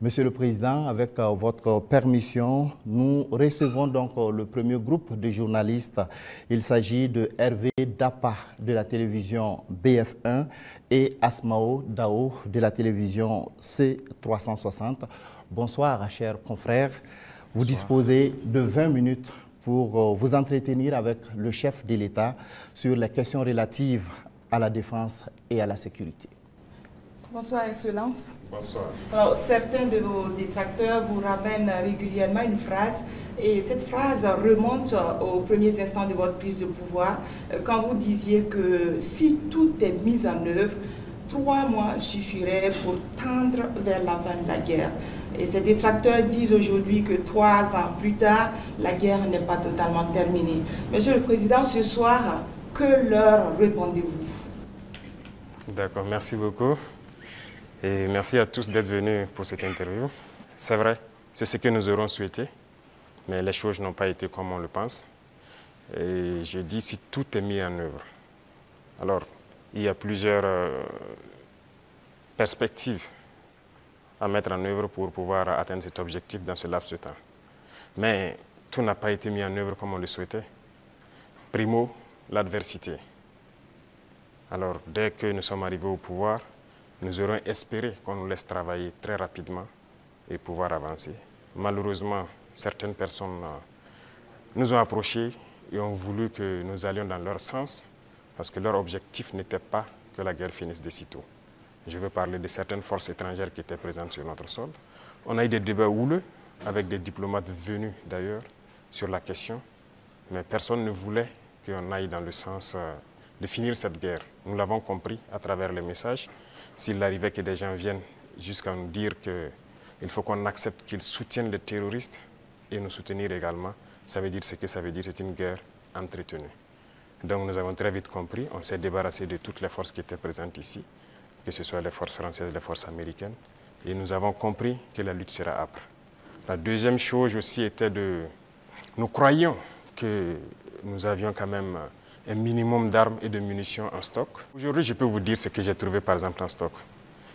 Monsieur le Président, avec votre permission, nous recevons donc le premier groupe de journalistes. Il s'agit de Hervé Dapa de la télévision BF1 et Asmao Dao de la télévision C360. Bonsoir, chers confrères. Vous disposez de 20 minutes pour vous entretenir avec le chef de l'État sur les questions relatives à la défense et à la sécurité. Bonsoir, Excellence. Bonsoir. Alors, certains de vos détracteurs vous ramènent régulièrement une phrase, et cette phrase remonte aux premiers instants de votre prise de pouvoir, quand vous disiez que si tout est mis en œuvre, 3 mois suffiraient pour tendre vers la fin de la guerre. Et ces détracteurs disent aujourd'hui que 3 ans plus tard, la guerre n'est pas totalement terminée. Monsieur le Président, ce soir, que leur répondez-vous? D'accord, merci beaucoup. Et merci à tous d'être venus pour cette interview. C'est vrai, c'est ce que nous aurons souhaité, mais les choses n'ont pas été comme on le pense. Et je dis si tout est mis en œuvre. Alors, il y a plusieurs perspectives à mettre en œuvre pour pouvoir atteindre cet objectif dans ce laps de temps. Mais tout n'a pas été mis en œuvre comme on le souhaitait. Primo, l'adversité. Alors, dès que nous sommes arrivés au pouvoir, nous aurons espéré qu'on nous laisse travailler très rapidement et pouvoir avancer. Malheureusement, certaines personnes nous ont approchés et ont voulu que nous allions dans leur sens parce que leur objectif n'était pas que la guerre finisse de sitôt. Je veux parler de certaines forces étrangères qui étaient présentes sur notre sol. On a eu des débats houleux avec des diplomates venus d'ailleurs sur la question, mais personne ne voulait qu'on aille dans le sens de finir cette guerre. Nous l'avons compris à travers les messages. S'il arrivait que des gens viennent jusqu'à nous dire qu'il faut qu'on accepte qu'ils soutiennent les terroristes et nous soutenir également, ça veut dire ce que ça veut dire, c'est une guerre entretenue. Donc nous avons très vite compris, on s'est débarrassé de toutes les forces qui étaient présentes ici, que ce soit les forces françaises, les forces américaines, et nous avons compris que la lutte sera âpre. La deuxième chose aussi était nous croyions que nous avions quand même un minimum d'armes et de munitions en stock. Aujourd'hui, je peux vous dire ce que j'ai trouvé par exemple en stock.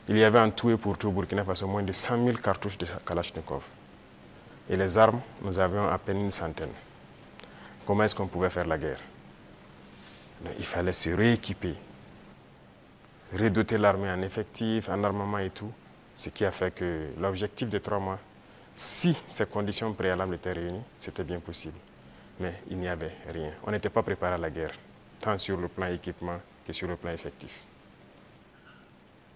Il y avait en tout et pour tout au Burkina Faso moins de 100 000 cartouches de Kalachnikov. Et les armes, nous avions à peine une centaine. Comment est-ce qu'on pouvait faire la guerre? Il fallait se rééquiper, redoter l'armée en effectifs, en armement et tout. Ce qui a fait que l'objectif de 3 mois, si ces conditions préalables étaient réunies, c'était bien possible. Mais il n'y avait rien. On n'était pas préparé à la guerre, tant sur le plan équipement que sur le plan effectif.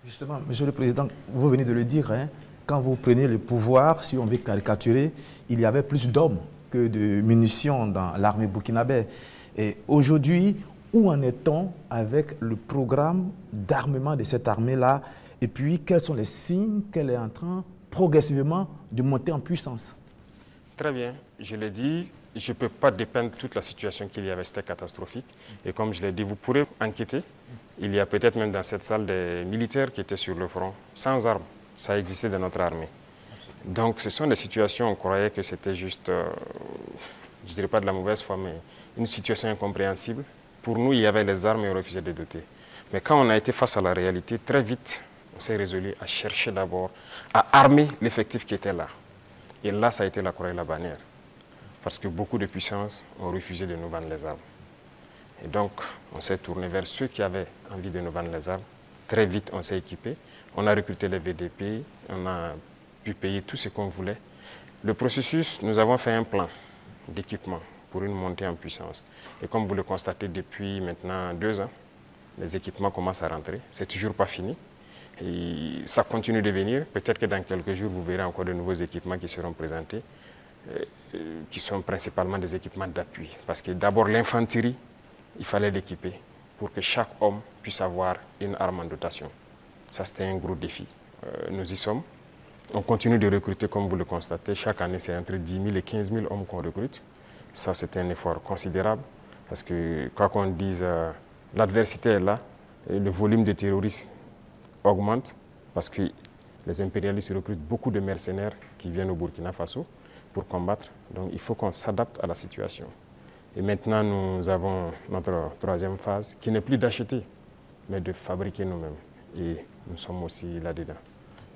Justement, Monsieur le Président, vous venez de le dire, hein, quand vous prenez le pouvoir, si on veut caricaturer, il y avait plus d'hommes que de munitions dans l'armée burkinabé. Et aujourd'hui, où en est-on avec le programme d'armement de cette armée-là? Et puis, quels sont les signes qu'elle est en train progressivement de monter en puissance? Très bien, je l'ai dit, je ne peux pas dépeindre toute la situation qu'il y avait, c'était catastrophique. Et comme je l'ai dit, vous pourrez enquêter. Il y a peut-être même dans cette salle des militaires qui étaient sur le front, sans armes. Ça existait dans notre armée. Donc ce sont des situations, on croyait que c'était juste, je ne dirais pas de la mauvaise foi, mais une situation incompréhensible. Pour nous, il y avait les armes et on refusait de doter. Mais quand on a été face à la réalité, très vite, on s'est résolu à chercher d'abord à armer l'effectif qui était là. Et là, ça a été la croix et la bannière. Parce que beaucoup de puissances ont refusé de nous vendre les armes. Et donc, on s'est tourné vers ceux qui avaient envie de nous vendre les armes. Très vite, on s'est équipé. On a recruté les VDP, on a pu payer tout ce qu'on voulait. Le processus, nous avons fait un plan d'équipement pour une montée en puissance. Et comme vous le constatez depuis maintenant 2 ans, les équipements commencent à rentrer. C'est toujours pas fini. Et ça continue de venir. Peut-être que dans quelques jours, vous verrez encore de nouveaux équipements qui seront présentés, qui sont principalement des équipements d'appui. Parce que d'abord, l'infanterie, il fallait l'équiper pour que chaque homme puisse avoir une arme en dotation. Ça, c'était un gros défi. Nous y sommes. On continue de recruter, comme vous le constatez. Chaque année, c'est entre 10 000 et 15 000 hommes qu'on recrute. Ça, c'est un effort considérable. Parce que, quoi qu'on dise, l'adversité est là. Et le volume de terroristes augmente parce que les impérialistes recrutent beaucoup de mercenaires qui viennent au Burkina Faso pour combattre. Donc il faut qu'on s'adapte à la situation. Et maintenant, nous avons notre 3e phase qui n'est plus d'acheter, mais de fabriquer nous-mêmes. Et nous sommes aussi là-dedans.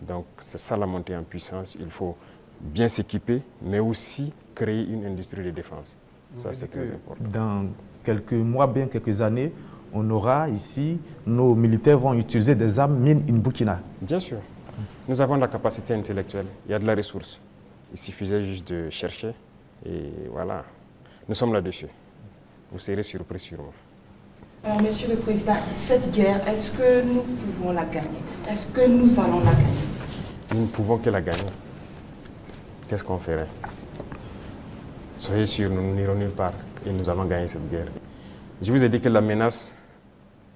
Donc c'est ça la montée en puissance. Il faut bien s'équiper, mais aussi créer une industrie de défense. Ça, c'est très important. Dans quelques mois, bien quelques années, on aura ici, nos militaires vont utiliser des armes made in Burkina. Bien sûr. Nous avons de la capacité intellectuelle, il y a de la ressource. Il suffisait juste de chercher et voilà. Nous sommes là-dessus. Vous serez surpris sûrement. Alors, Monsieur le Président, cette guerre, est-ce que nous pouvons la gagner? Est-ce que nous allons la gagner? Nous ne pouvons que la gagner. Qu'est-ce qu'on ferait? Soyez sûrs, nous n'irons nulle part et nous allons gagner cette guerre. Je vous ai dit que la menace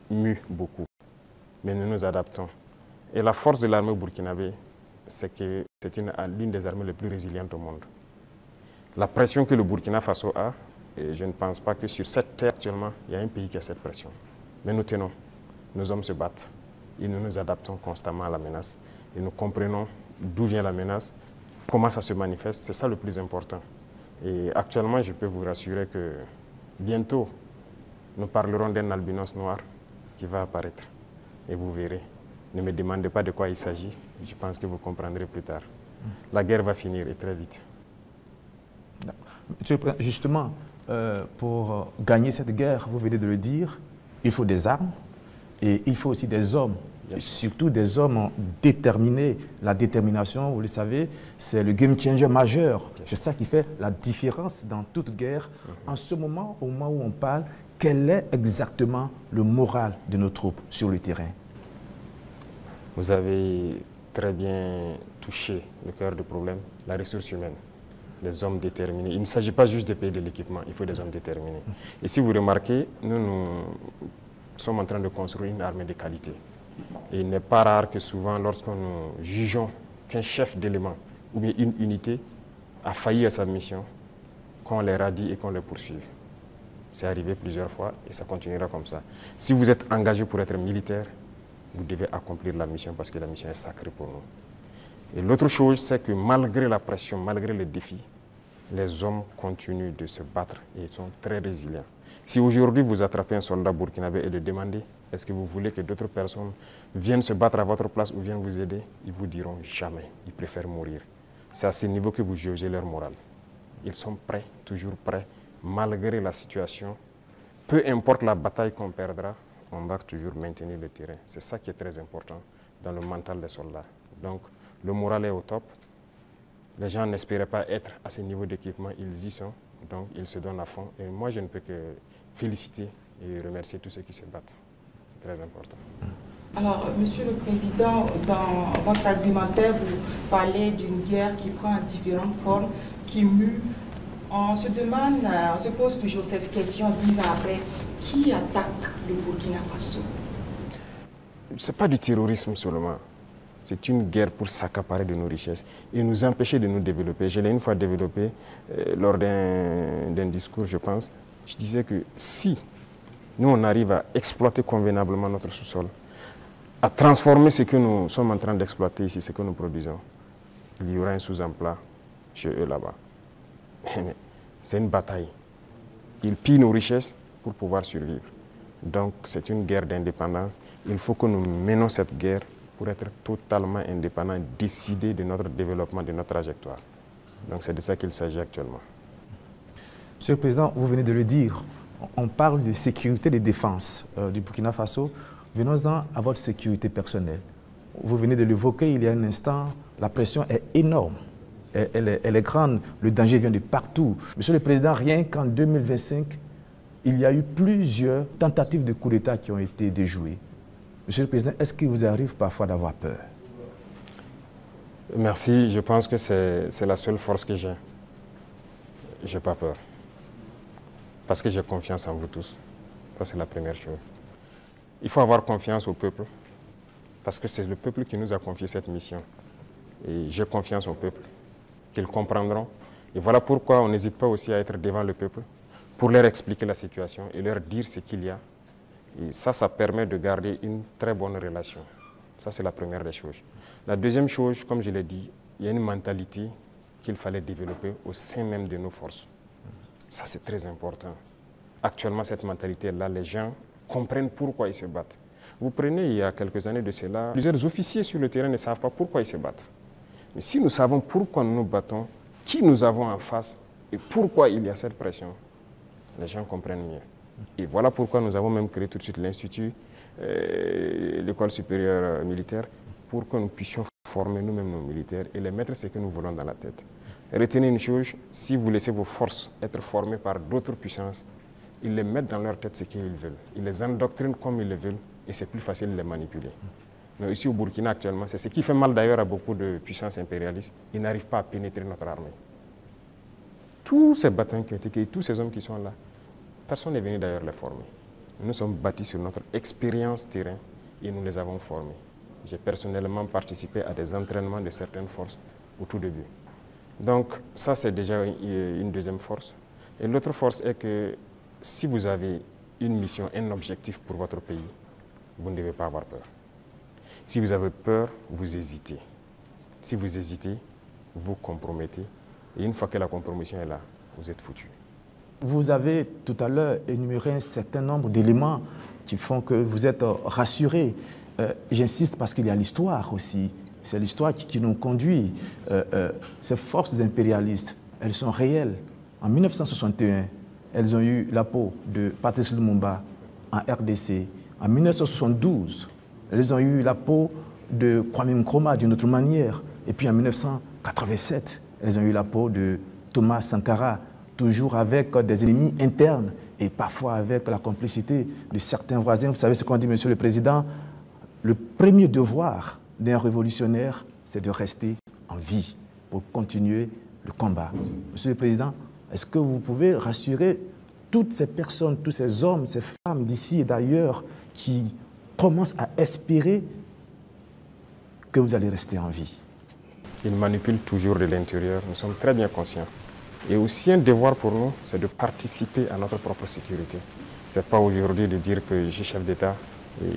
mue beaucoup, mais nous nous adaptons. Et la force de l'armée burkinabé, c'est que c'est l'une des armées les plus résilientes au monde. La pression que le Burkina Faso a, et je ne pense pas que sur cette terre actuellement, il y a un pays qui a cette pression. Mais nous tenons, nos hommes se battent et nous nous adaptons constamment à la menace. Et nous comprenons d'où vient la menace, comment ça se manifeste, c'est ça le plus important. Et actuellement, je peux vous rassurer que bientôt, nous parlerons d'un albinos noir qui va apparaître. Et vous verrez. Ne me demandez pas de quoi il s'agit, je pense que vous comprendrez plus tard. La guerre va finir et très vite. Monsieur le Président, justement, pour gagner cette guerre, vous venez de le dire, il faut des armes et il faut aussi des hommes, surtout des hommes déterminés. La détermination, vous le savez, c'est le game changer majeur. C'est ça qui fait la différence dans toute guerre. En ce moment, au moment où on parle, quel est exactement le moral de nos troupes sur le terrain? Vous avez très bien touché le cœur du problème, la ressource humaine. Les hommes déterminés. Il ne s'agit pas juste de payer de l'équipement, il faut des hommes déterminés. Et si vous remarquez, nous sommes en train de construire une armée de qualité. Et il n'est pas rare que souvent, lorsque nous jugeons qu'un chef d'élément ou bien une unité a failli à sa mission, qu'on les radie et qu'on les poursuive. C'est arrivé plusieurs fois et ça continuera comme ça. Si vous êtes engagé pour être militaire, vous devez accomplir la mission parce que la mission est sacrée pour nous. Et l'autre chose, c'est que malgré la pression, malgré les défis, les hommes continuent de se battre et ils sont très résilients. Si aujourd'hui vous attrapez un soldat burkinabé et le demandez, est-ce que vous voulez que d'autres personnes viennent se battre à votre place ou viennent vous aider, ils vous diront jamais, ils préfèrent mourir. C'est à ce niveau que vous jugez leur morale. Ils sont prêts, toujours prêts, malgré la situation. Peu importe la bataille qu'on perdra, on va toujours maintenir le terrain. C'est ça qui est très important dans le mental des soldats. Donc, le moral est au top. Les gens n'espéraient pas être à ce niveau d'équipement, ils y sont. Donc, ils se donnent à fond. Et moi, je ne peux que féliciter et remercier tous ceux qui se battent. C'est très important. Alors, Monsieur le Président, dans votre argumentaire, vous parlez d'une guerre qui prend différentes formes, qui mue. On se demande, on se pose toujours cette question 10 ans après, qui attaque le Burkina Faso? Ce n'est pas du terrorisme seulement. C'est une guerre pour s'accaparer de nos richesses et nous empêcher de nous développer. Je l'ai une fois développé lors d'un discours, je pense. Je disais que si nous, on arrive à exploiter convenablement notre sous-sol, à transformer ce que nous sommes en train d'exploiter ici, ce que nous produisons, il y aura un sous-emploi chez eux là-bas. Mais c'est une bataille. Ils pillent nos richesses pour pouvoir survivre. Donc c'est une guerre d'indépendance. Il faut que nous menons cette guerre pour être totalement indépendants, décider de notre développement, de notre trajectoire. Donc c'est de ça qu'il s'agit actuellement. Monsieur le Président, vous venez de le dire, on parle de sécurité et de défense du Burkina Faso. Venons-en à votre sécurité personnelle. Vous venez de l'évoquer il y a un instant, la pression est énorme. Elle est grande, le danger vient de partout. Monsieur le Président, rien qu'en 2025, il y a eu plusieurs tentatives de coup d'État qui ont été déjouées. Monsieur le Président, est-ce qu'il vous arrive parfois d'avoir peur? Merci, je pense que c'est la seule force que j'ai. Je n'ai pas peur. Parce que j'ai confiance en vous tous. Ça, c'est la première chose. Il faut avoir confiance au peuple, parce que c'est le peuple qui nous a confié cette mission. Et j'ai confiance au peuple, qu'ils comprendront. Et voilà pourquoi on n'hésite pas aussi à être devant le peuple, pour leur expliquer la situation et leur dire ce qu'il y a. Et ça permet de garder une très bonne relation. Ça, c'est la première des choses. La deuxième chose, comme je l'ai dit, il y a une mentalité qu'il fallait développer au sein même de nos forces. Ça, c'est très important. Actuellement, cette mentalité-là, les gens comprennent pourquoi ils se battent. Vous prenez, il y a quelques années de cela, plusieurs officiers sur le terrain ne savent pas pourquoi ils se battent. Mais si nous savons pourquoi nous nous battons, qui nous avons en face et pourquoi il y a cette pression, les gens comprennent mieux. Et voilà pourquoi nous avons même créé tout de suite l'Institut, l'école supérieure militaire, pour que nous puissions former nous-mêmes nos militaires et les mettre ce que nous voulons dans la tête. Retenez une chose, si vous laissez vos forces être formées par d'autres puissances, ils les mettent dans leur tête ce qu'ils veulent. Ils les endoctrinent comme ils le veulent et c'est plus facile de les manipuler. Mais ici au Burkina actuellement, c'est ce qui fait mal d'ailleurs à beaucoup de puissances impérialistes, ils n'arrivent pas à pénétrer notre armée. Tous ces bataillons qui ont été créés, tous ces hommes qui sont là, personne n'est venu d'ailleurs les former. Nous sommes bâtis sur notre expérience terrain et nous les avons formés. J'ai personnellement participé à des entraînements de certaines forces au tout début. Donc ça, c'est déjà une deuxième force. Et l'autre force est que si vous avez une mission, un objectif pour votre pays, vous ne devez pas avoir peur. Si vous avez peur, vous hésitez. Si vous hésitez, vous compromettez. Et une fois que la compromission est là, vous êtes foutu. Vous avez tout à l'heure énuméré un certain nombre d'éléments qui font que vous êtes rassuré. J'insiste parce qu'il y a l'histoire aussi. C'est l'histoire qui nous conduit. Ces forces impérialistes, elles sont réelles. En 1961, elles ont eu la peau de Patrice Lumumba en RDC. En 1972, elles ont eu la peau de Kwame Nkrumah d'une autre manière. Et puis en 1987, elles ont eu la peau de Thomas Sankara, toujours avec des ennemis internes et parfois avec la complicité de certains voisins. Vous savez ce qu'on dit, Monsieur le Président, le premier devoir d'un révolutionnaire, c'est de rester en vie pour continuer le combat. Monsieur le Président, est-ce que vous pouvez rassurer toutes ces personnes, tous ces hommes, ces femmes d'ici et d'ailleurs qui commencent à espérer que vous allez rester en vie? Ils manipulent toujours de l'intérieur, nous sommes très bien conscients. Et aussi un devoir pour nous, c'est de participer à notre propre sécurité. Ce n'est pas aujourd'hui de dire que je suis chef d'État et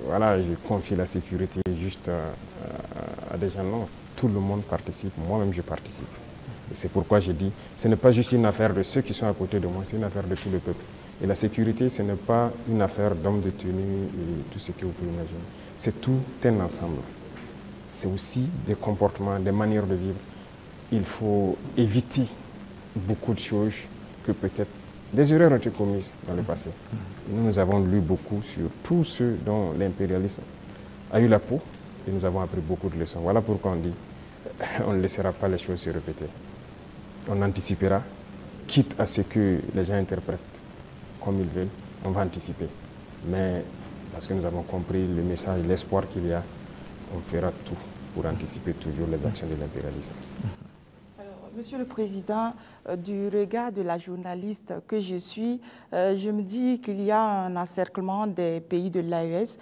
voilà, je confie la sécurité juste à des gens. Non, tout le monde participe, moi-même je participe. C'est pourquoi j'ai dit, ce n'est pas juste une affaire de ceux qui sont à côté de moi, c'est une affaire de tout le peuple. Et la sécurité, ce n'est pas une affaire d'hommes de tenue et tout ce que vous pouvez imaginer. C'est tout un ensemble. C'est aussi des comportements, des manières de vivre. Il faut éviter beaucoup de choses que peut-être des erreurs ont été commises dans le passé. Nous avons lu beaucoup sur tous ceux dont l'impérialisme a eu la peau et nous avons appris beaucoup de leçons. Voilà pourquoi on dit on ne laissera pas les choses se répéter. On anticipera, quitte à ce que les gens interprètent comme ils veulent, on va anticiper. Mais parce que nous avons compris le message, l'espoir qu'il y a, on fera tout pour anticiper toujours les actions de l'impérialisme. Monsieur le Président, du regard de la journaliste que je suis, je me dis qu'il y a un encerclement des pays de l'AES.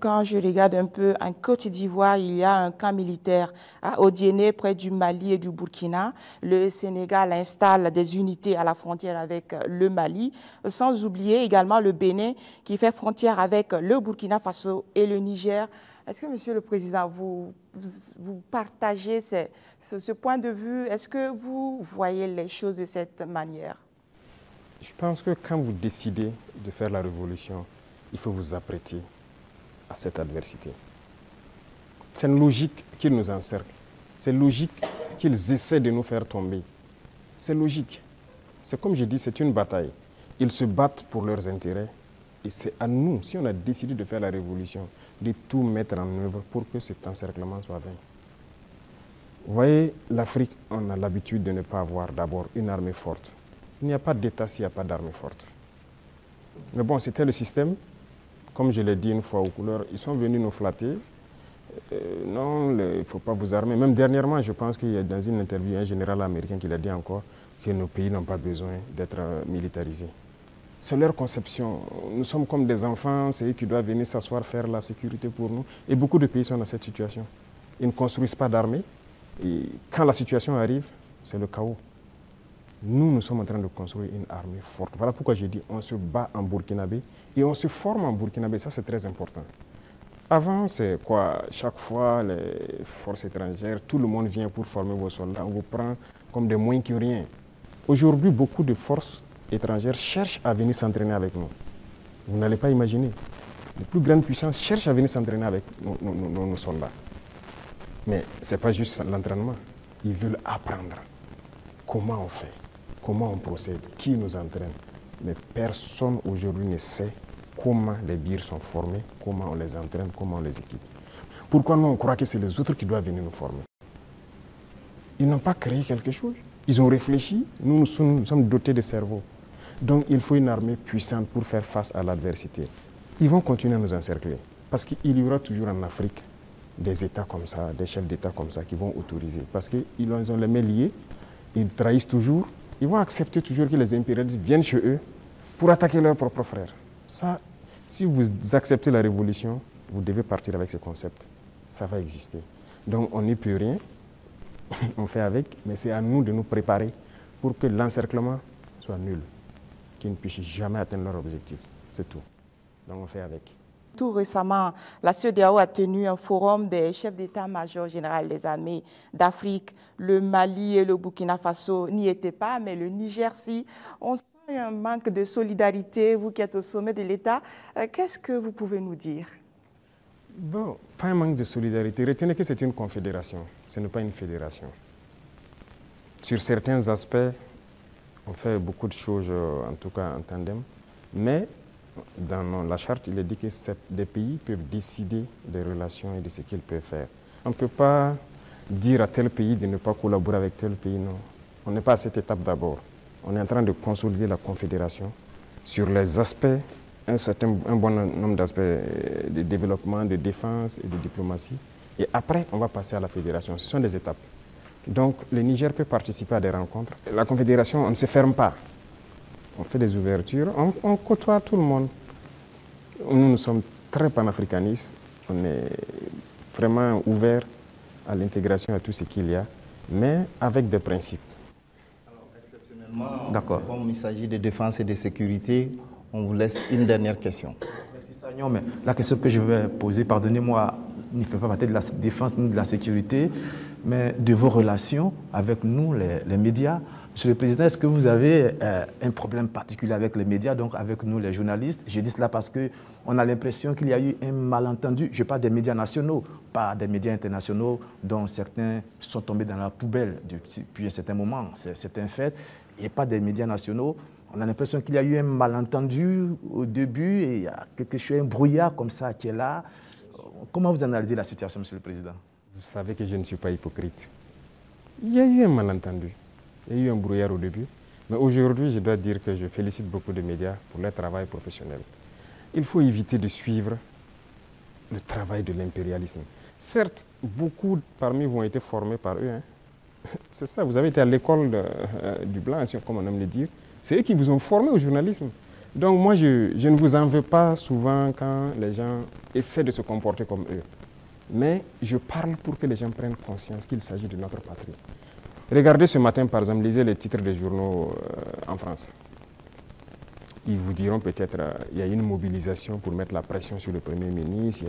Quand je regarde un peu en Côte d'Ivoire, il y a un camp militaire à Odiéné, près du Mali et du Burkina. Le Sénégal installe des unités à la frontière avec le Mali, sans oublier également le Bénin qui fait frontière avec le Burkina Faso et le Niger. Est-ce que, Monsieur le Président, vous partagez ce point de vue? Est-ce que vous voyez les choses de cette manière? Je pense que quand vous décidez de faire la révolution, il faut vous apprêter à cette adversité. C'est une logique qu'ils nous encerclent. C'est logique qu'ils essaient de nous faire tomber. C'est logique. C'est comme je dis, c'est une bataille. Ils se battent pour leurs intérêts. Et c'est à nous, si on a décidé de faire la révolution, de tout mettre en œuvre pour que cet encerclement soit vaincu. Vous voyez, l'Afrique, on a l'habitude de ne pas avoir d'abord une armée forte. Il n'y a pas d'État s'il n'y a pas d'armée forte. Mais bon, c'était le système. Comme je l'ai dit une fois aux couleurs, ils sont venus nous flatter. Non, il ne faut pas vous armer. Même dernièrement, je pense qu'il y a dans une interview un général américain qui l'a dit encore que nos pays n'ont pas besoin d'être militarisés. C'est leur conception. Nous sommes comme des enfants, c'est eux qui doivent venir s'asseoir, faire la sécurité pour nous. Et beaucoup de pays sont dans cette situation. Ils ne construisent pas d'armée. Et quand la situation arrive, c'est le chaos. Nous sommes en train de construire une armée forte. Voilà pourquoi j'ai dit on se bat en burkinabé et on se forme en burkinabé. Ça, c'est très important. Avant, c'est quoi? Chaque fois, les forces étrangères, tout le monde vient pour former vos soldats. On vous prend comme des moins que rien. Aujourd'hui, beaucoup de forces étrangères cherchent à venir s'entraîner avec nous. Vous n'allez pas imaginer. Les plus grandes puissances cherchent à venir s'entraîner avec nos soldats. Mais ce n'est pas juste l'entraînement. Ils veulent apprendre comment on fait, comment on procède, qui nous entraîne. Mais personne aujourd'hui ne sait comment les birs sont formés, comment on les entraîne, comment on les équipe. Pourquoi nous, on croit que c'est les autres qui doivent venir nous former? Ils n'ont pas créé quelque chose. Ils ont réfléchi. Nous sommes dotés de cerveau. Donc, il faut une armée puissante pour faire face à l'adversité. Ils vont continuer à nous encercler. Parce qu'il y aura toujours en Afrique des États comme ça, des chefs d'État comme ça qui vont autoriser. Parce qu'ils ont les mains liées, ils trahissent toujours. Ils vont accepter toujours que les impérialistes viennent chez eux pour attaquer leurs propres frères. Ça, si vous acceptez la révolution, vous devez partir avec ce concept. Ça va exister. Donc, on n'y peut rien. On fait avec, mais c'est à nous de nous préparer pour que l'encerclement soit nul, qu'ils ne puissent jamais atteindre leur objectif. C'est tout. Donc on fait avec. Tout récemment, la CEDEAO a tenu un forum des chefs d'état-major général des armées d'Afrique. Le Mali et le Burkina Faso n'y étaient pas, mais le Niger, si. On sent un manque de solidarité, vous qui êtes au sommet de l'État. Qu'est-ce que vous pouvez nous dire? Bon, pas un manque de solidarité. Retenez que c'est une confédération, ce n'est pas une fédération. Sur certains aspects, on fait beaucoup de choses, en tout cas en tandem, mais dans la charte, il est dit que des pays peuvent décider des relations et de ce qu'ils peuvent faire. On ne peut pas dire à tel pays de ne pas collaborer avec tel pays, non. On n'est pas à cette étape d'abord. On est en train de consolider la confédération sur les aspects, un bon nombre d'aspects de développement, de défense et de diplomatie. Et après, on va passer à la fédération. Ce sont des étapes. Donc, le Niger peut participer à des rencontres. La confédération, on ne se ferme pas. On fait des ouvertures, on côtoie tout le monde. Nous sommes très panafricanistes. On est vraiment ouverts à l'intégration, à tout ce qu'il y a, mais avec des principes. D'accord. Comme il s'agit de défense et de sécurité, on vous laisse une dernière question. Merci Sagnon, mais la question que je vais poser, pardonnez-moi, ne fait pas partie de la défense ni de la sécurité, mais de vos relations avec nous, les médias. Monsieur le Président, est-ce que vous avez un problème particulier avec les médias, donc avec nous les journalistes? Je dis cela parce qu'on a l'impression qu'il y a eu un malentendu. Je parle des médias nationaux, pas des médias internationaux dont certains sont tombés dans la poubelle depuis un certain moment. C'est un fait. Et pas des médias nationaux. On a l'impression qu'il y a eu un malentendu au début et il y a quelque chose, un brouillard comme ça qui est là. Comment vous analysez la situation, Monsieur le Président? Vous savez que je ne suis pas hypocrite. Il y a eu un malentendu. Il y a eu un brouillard au début. Mais aujourd'hui, je dois dire que je félicite beaucoup de médias pour leur travail professionnel. Il faut éviter de suivre le travail de l'impérialisme. Certes, beaucoup parmi vous ont été formés par eux. Hein. C'est ça, vous avez été à l'école du blanc, comme on aime le dire. C'est eux qui vous ont formé au journalisme. Donc moi, je ne vous en veux pas souvent quand les gens essaient de se comporter comme eux. Mais je parle pour que les gens prennent conscience qu'il s'agit de notre patrie. Regardez ce matin, par exemple, lisez les titres des journaux en France. Ils vous diront peut-être qu'il y a une mobilisation pour mettre la pression sur le Premier ministre.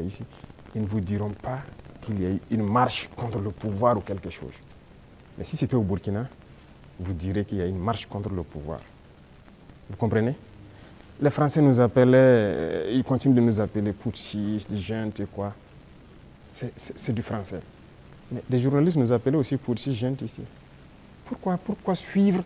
Ils ne vous diront pas qu'il y a eu une marche contre le pouvoir ou quelque chose. Mais si c'était au Burkina, vous direz qu'il y a une marche contre le pouvoir. Vous comprenez? Les Français nous appelaient, ils continuent de nous appeler putschistes, juntes et quoi. C'est du français. Mais des journalistes nous appelaient aussi putschistes, juntes ici. Pourquoi suivre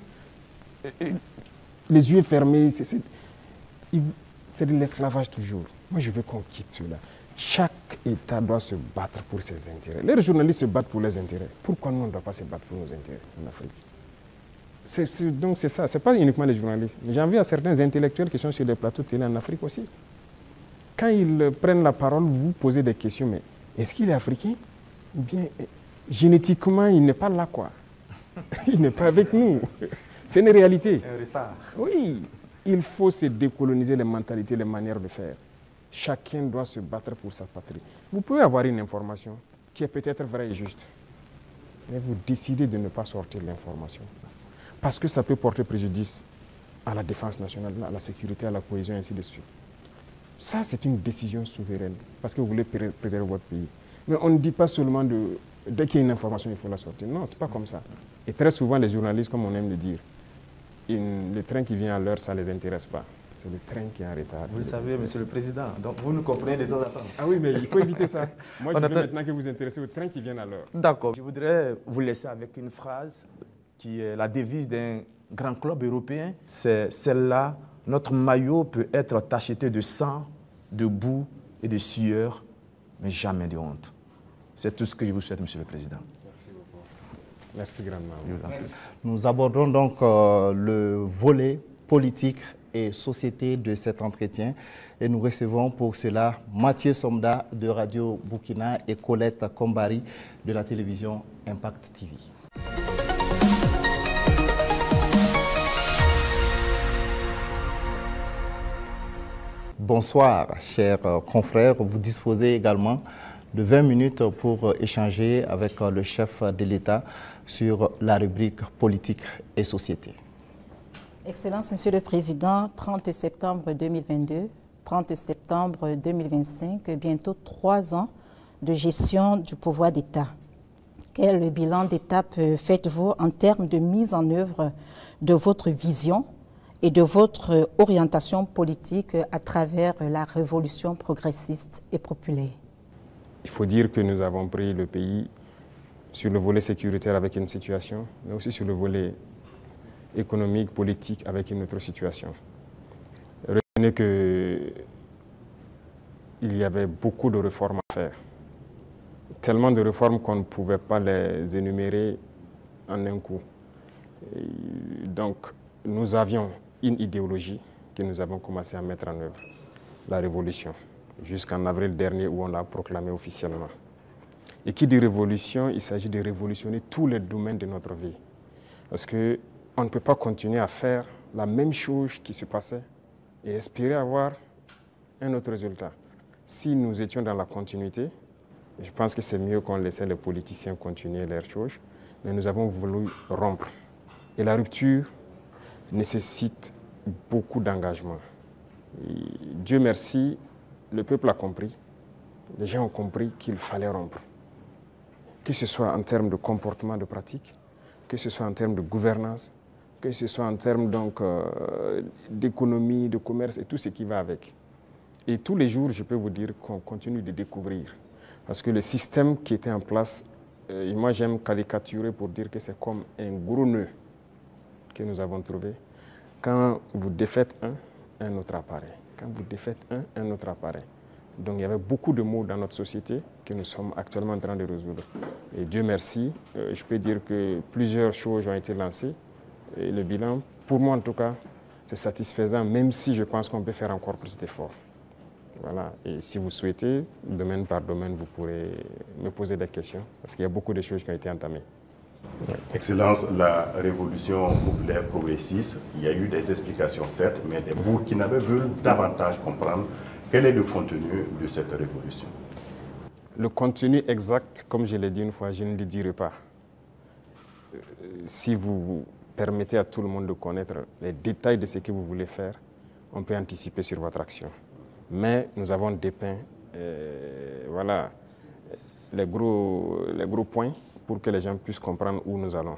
les yeux fermés? C'est de l'esclavage toujours. Moi, je veux qu'on quitte cela. Chaque État doit se battre pour ses intérêts. Les journalistes se battent pour leurs intérêts. Pourquoi nous, on ne doit pas se battre pour nos intérêts en Afrique? Donc c'est ça, ce n'est pas uniquement les journalistes. J'en veux à certains intellectuels qui sont sur les plateaux de télé en Afrique aussi. Quand ils prennent la parole, vous posez des questions, mais est-ce qu'il est africain? Ou bien génétiquement, il n'est pas là, quoi. Il n'est pas avec nous. C'est une réalité. Un retard. Oui, il faut se décoloniser les mentalités, les manières de faire. Chacun doit se battre pour sa patrie. Vous pouvez avoir une information qui est peut-être vraie et juste, mais vous décidez de ne pas sortir l'information. Parce que ça peut porter préjudice à la défense nationale, à la sécurité, à la cohésion, et ainsi de suite. Ça, c'est une décision souveraine, parce que vous voulez préserver votre pays. Mais on ne dit pas seulement dès qu'il y a une information, il faut la sortir. Non, ce n'est pas comme ça. Et très souvent, les journalistes, comme on aime le dire, le train qui vient à l'heure, ça ne les intéresse pas. C'est le train qui est en retard. Vous le savez, Monsieur le Président. Donc, vous nous comprenez de temps en temps. Ah oui, mais il faut éviter ça. Moi, je veux maintenant que vous vous intéressez aux trains qui viennent à l'heure. D'accord. Je voudrais vous laisser avec une phrase qui est la devise d'un grand club européen. C'est celle-là: notre maillot peut être tacheté de sang, de boue et de sueur, mais jamais de honte. C'est tout ce que je vous souhaite, Monsieur le Président. Merci beaucoup. Merci grandement. Nous abordons donc le volet politique et société de cet entretien et nous recevons pour cela Mathieu Somda de Radio Burkina et Colette Kombari de la télévision Impact TV. Bonsoir, chers confrères. Vous disposez également de 20 minutes pour échanger avec le chef de l'État sur la rubrique politique et société. Excellence, Monsieur le Président, 30 septembre 2022, 30 septembre 2025, bientôt 3 ans de gestion du pouvoir d'État. Quel bilan d'étape faites-vous en termes de mise en œuvre de votre vision et de votre orientation politique à travers la révolution progressiste et populaire? Il faut dire que nous avons pris le pays sur le volet sécuritaire avec une situation, mais aussi sur le volet économique, politique avec une autre situation. Retenez qu'il y avait beaucoup de réformes à faire. Tellement de réformes qu'on ne pouvait pas les énumérer en un coup. Et donc, nous avions une idéologie que nous avons commencé à mettre en œuvre, la révolution, jusqu'en avril dernier où on l'a proclamée officiellement. Et qui dit révolution, il s'agit de révolutionner tous les domaines de notre vie. Parce qu'on ne peut pas continuer à faire la même chose qui se passait et espérer avoir un autre résultat. Si nous étions dans la continuité, je pense que c'est mieux qu'on laissait les politiciens continuer leurs choses, mais nous avons voulu rompre. Et la rupture nécessite beaucoup d'engagement. Dieu merci, le peuple a compris, les gens ont compris qu'il fallait rompre. Que ce soit en termes de comportement, de pratique, que ce soit en termes de gouvernance, que ce soit en termes d'économie, de commerce et tout ce qui va avec. Et tous les jours, je peux vous dire qu'on continue de découvrir. Parce que le système qui était en place, et moi j'aime caricaturer pour dire que c'est comme un gros nœud que nous avons trouvé. Quand vous défaites un autre apparaît. Quand vous défaites un autre apparaît. Donc il y avait beaucoup de maux dans notre société que nous sommes actuellement en train de résoudre. Et Dieu merci, je peux dire que plusieurs choses ont été lancées. Et le bilan, pour moi en tout cas, c'est satisfaisant, même si je pense qu'on peut faire encore plus d'efforts. Voilà. Et si vous souhaitez, domaine par domaine, vous pourrez me poser des questions, parce qu'il y a beaucoup de choses qui ont été entamées. Ouais. Excellence, la révolution populaire progressiste, il y a eu des explications certes, mais les Burkinabés veulent davantage comprendre quel est le contenu de cette révolution. Le contenu exact, comme je l'ai dit une fois, je ne le dirai pas. Si vous permettez à tout le monde de connaître les détails de ce que vous voulez faire, on peut anticiper sur votre action. Mais nous avons dépeint voilà, les gros points pour que les gens puissent comprendre où nous allons.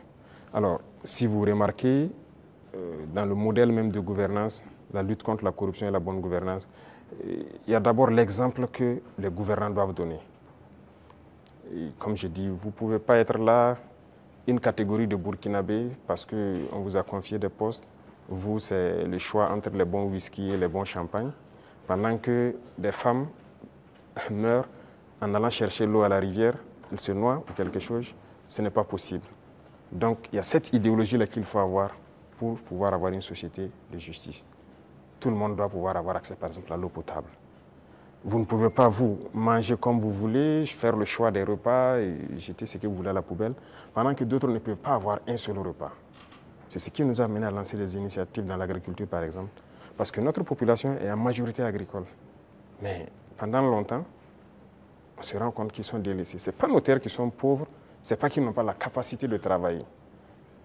Alors, si vous remarquez, dans le modèle même de gouvernance, la lutte contre la corruption et la bonne gouvernance, il y a d'abord l'exemple que les gouvernants doivent donner. Et comme je dis, vous ne pouvez pas être là, une catégorie de Burkinabés, parce qu'on vous a confié des postes. Vous, c'est le choix entre les bons whisky et les bons champagnes. Pendant que des femmes meurent en allant chercher l'eau à la rivière, elles se noient ou quelque chose, ce n'est pas possible. Donc il y a cette idéologie-là qu'il faut avoir pour pouvoir avoir une société de justice. Tout le monde doit pouvoir avoir accès, par exemple, à l'eau potable. Vous ne pouvez pas, vous, manger comme vous voulez, faire le choix des repas et jeter ce que vous voulez à la poubelle, pendant que d'autres ne peuvent pas avoir un seul repas. C'est ce qui nous a amené à lancer des initiatives dans l'agriculture, par exemple. Parce que notre population est en majorité agricole. Mais pendant longtemps, on se rend compte qu'ils sont délaissés. Ce n'est pas nos terres qui sont pauvres, ce n'est pas qu'ils n'ont pas la capacité de travailler.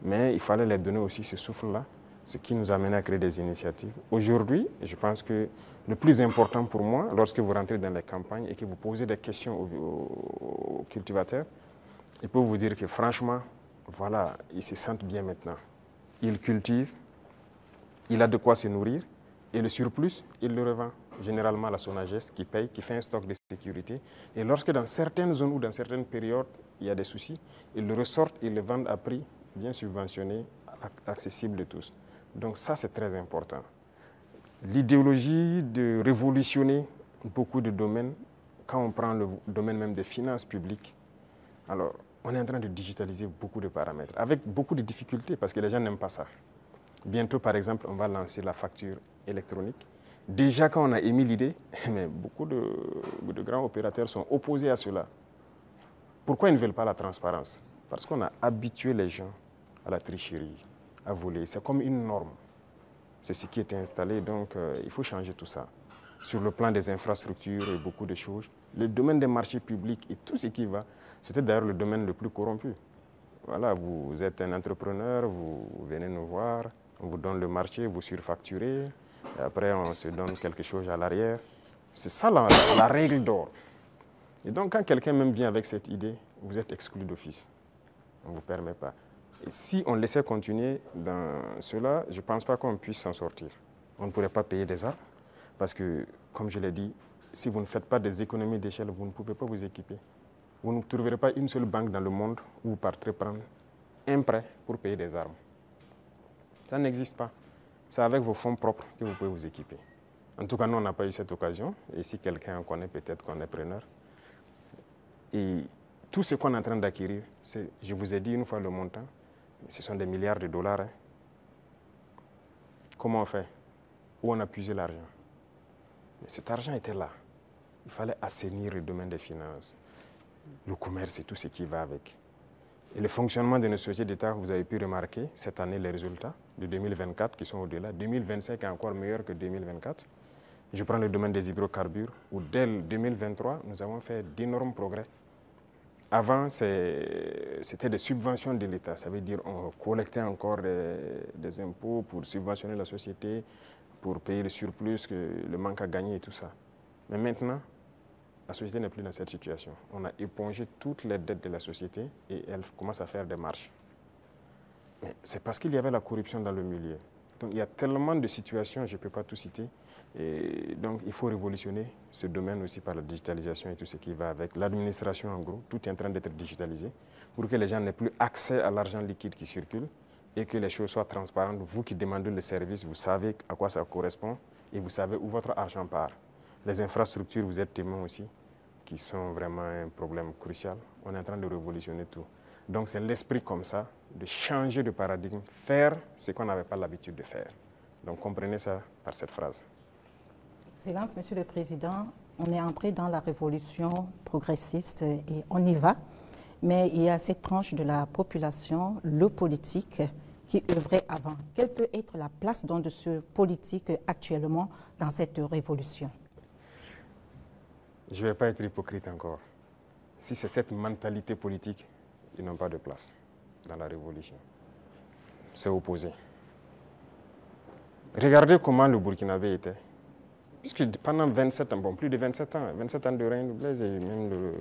Mais il fallait leur donner aussi ce souffle-là, ce qui nous a amené à créer des initiatives. Aujourd'hui, je pense que le plus important pour moi, lorsque vous rentrez dans les campagnes et que vous posez des questions aux cultivateurs, ils peuvent vous dire que franchement, voilà, ils se sentent bien maintenant. Ils cultivent, il a de quoi se nourrir, Et le surplus, il le revend généralement à la SONAGES qui paye, qui fait un stock de sécurité. Et lorsque dans certaines zones ou dans certaines périodes, il y a des soucis, ils le ressortent, ils le vendent à prix bien subventionné, accessible de tous. Donc ça, c'est très important. L'idéologie de révolutionner beaucoup de domaines, quand on prend le domaine même des finances publiques, alors on est en train de digitaliser beaucoup de paramètres, avec beaucoup de difficultés, parce que les gens n'aiment pas ça. Bientôt, par exemple, on va lancer la facture électronique. Déjà, quand on a émis l'idée, mais beaucoup de grands opérateurs sont opposés à cela. Pourquoi ils ne veulent pas la transparence? Parce qu'on a habitué les gens à la tricherie, à voler. C'est comme une norme. C'est ce qui était installé, donc il faut changer tout ça. Sur le plan des infrastructures et beaucoup de choses, le domaine des marchés publics et tout ce qui va, c'était d'ailleurs le domaine le plus corrompu. Voilà, vous êtes un entrepreneur, vous venez nous voir, on vous donne le marché, vous surfacturez, et après on se donne quelque chose à l'arrière. C'est ça la règle d'or. Et donc quand quelqu'un même vient avec cette idée, vous êtes exclu d'office. On ne vous permet pas. Et si on laissait continuer dans cela, je ne pense pas qu'on puisse s'en sortir. On ne pourrait pas payer des armes, parce que, comme je l'ai dit, si vous ne faites pas des économies d'échelle, vous ne pouvez pas vous équiper. Vous ne trouverez pas une seule banque dans le monde où vous partirez prendre un prêt pour payer des armes. Ça n'existe pas. C'est avec vos fonds propres que vous pouvez vous équiper. En tout cas, nous, on n'a pas eu cette occasion. Et si quelqu'un en connaît, peut-être qu'on est preneur. Et tout ce qu'on est en train d'acquérir, je vous ai dit une fois le montant, ce sont des milliards de dollars. Hein. Comment on fait? Où on a puisé l'argent? Mais cet argent était là. Il fallait assainir le domaine des finances, le commerce et tout ce qui va avec. Et le fonctionnement de nos sociétés d'État, vous avez pu remarquer cette année les résultats de 2024 qui sont au-delà. 2025 est encore meilleur que 2024. Je prends le domaine des hydrocarbures où dès 2023, nous avons fait d'énormes progrès. Avant, c'était des subventions de l'État. Ça veut dire qu'on collectait encore des impôts pour subventionner la société, pour payer le surplus, le manque à gagner et tout ça. Mais maintenant, la société n'est plus dans cette situation. On a épongé toutes les dettes de la société et elle commence à faire des marches. Mais c'est parce qu'il y avait la corruption dans le milieu. Donc il y a tellement de situations, je ne peux pas tout citer. Et donc il faut révolutionner ce domaine aussi par la digitalisation et tout ce qui va avec. L'administration en gros, tout est en train d'être digitalisé pour que les gens n'aient plus accès à l'argent liquide qui circule et que les choses soient transparentes. Vous qui demandez le service, vous savez à quoi ça correspond et vous savez où votre argent part. Les infrastructures, vous êtes témoins aussi, qui sont vraiment un problème crucial. On est en train de révolutionner tout. Donc c'est l'esprit comme ça, de changer de paradigme, faire ce qu'on n'avait pas l'habitude de faire. Donc comprenez ça par cette phrase. Excellence, Monsieur le Président, on est entré dans la révolution progressiste et on y va. Mais il y a cette tranche de la population, le politique, qui œuvrait avant. Quelle peut être la place donc de ce politique actuellement dans cette révolution? Je ne vais pas être hypocrite encore. Si c'est cette mentalité politique, ils n'ont pas de place dans la révolution. C'est opposé. Regardez comment le Burkinabé était. Puisque pendant 27 ans, bon, plus de 27 ans de règne de Blaise et même le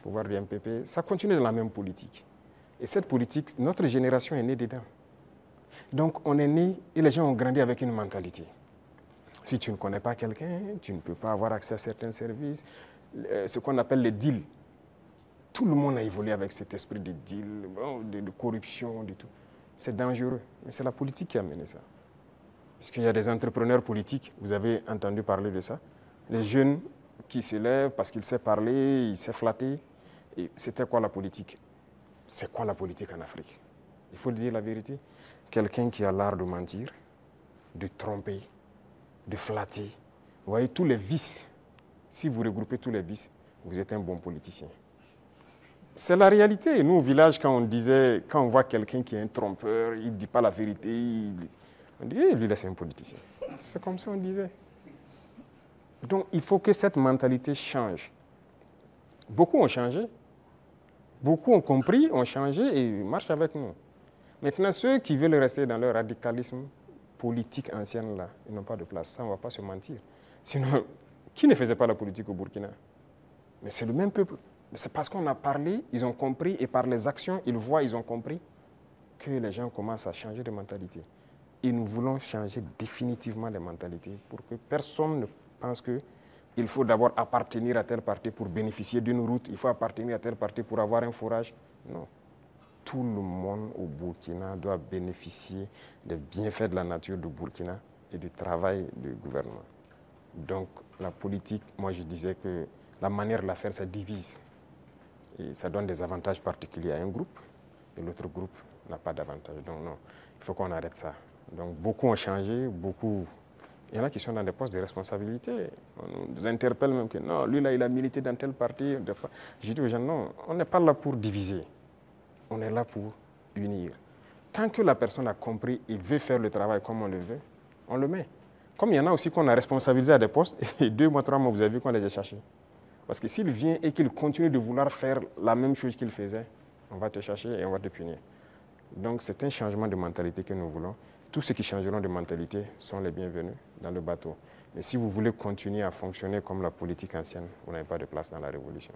pouvoir du MPP, ça continue dans la même politique. Et cette politique, notre génération est née dedans. Donc on est né et les gens ont grandi avec une mentalité. Si tu ne connais pas quelqu'un, tu ne peux pas avoir accès à certains services. Ce qu'on appelle les deals. Tout le monde a évolué avec cet esprit de deal, de corruption, de tout. C'est dangereux, mais c'est la politique qui a mené ça. Parce qu'il y a des entrepreneurs politiques, vous avez entendu parler de ça. Les jeunes qui se lèvent parce qu'ils savent parler, ils savent flatter. Et c'était quoi la politique? C'est quoi la politique en Afrique? Il faut dire la vérité. Quelqu'un qui a l'art de mentir, de tromper, de flatter. Vous voyez tous les vices. Si vous regroupez tous les vices, vous êtes un bon politicien. C'est la réalité. Nous, au village, quand on voit quelqu'un qui est un trompeur, il ne dit pas la vérité, on dit, lui, là, c'est un politicien. C'est comme ça on disait. Donc, il faut que cette mentalité change. Beaucoup ont changé. Beaucoup ont compris, ont changé et marchent avec nous. Maintenant, ceux qui veulent rester dans leur radicalisme politique ancienne, là, ils n'ont pas de place. Ça, on ne va pas se mentir. Sinon, qui ne faisait pas la politique au Burkina? Mais c'est le même peuple. Mais c'est parce qu'on a parlé, ils ont compris, et par les actions, ils voient, ils ont compris que les gens commencent à changer de mentalité. Et nous voulons changer définitivement les mentalités pour que personne ne pense qu'il faut d'abord appartenir à tel parti pour bénéficier d'une route, il faut appartenir à tel parti pour avoir un forage. Non. Tout le monde au Burkina doit bénéficier des bienfaits de la nature du Burkina et du travail du gouvernement. Donc la politique, moi je disais que la manière de la faire, ça divise. Et ça donne des avantages particuliers à un groupe et l'autre groupe n'a pas d'avantage. Donc non, il faut qu'on arrête ça. Donc beaucoup ont changé, beaucoup... Il y en a qui sont dans des postes de responsabilité. On nous interpelle même que non, lui là, il a milité dans tel parti. Je dis aux gens, non, on n'est pas là pour diviser. On est là pour unir. Tant que la personne a compris et veut faire le travail comme on le veut, on le met. Comme il y en a aussi qu'on a responsabilisé à des postes, et 2 mois, 3 mois, vous avez vu qu'on les a cherchés. Parce que s'il vient et qu'il continue de vouloir faire la même chose qu'il faisait, on va te chercher et on va te punir. Donc c'est un changement de mentalité que nous voulons. Tous ceux qui changeront de mentalité sont les bienvenus dans le bateau. Mais si vous voulez continuer à fonctionner comme la politique ancienne, vous n'avez pas de place dans la révolution.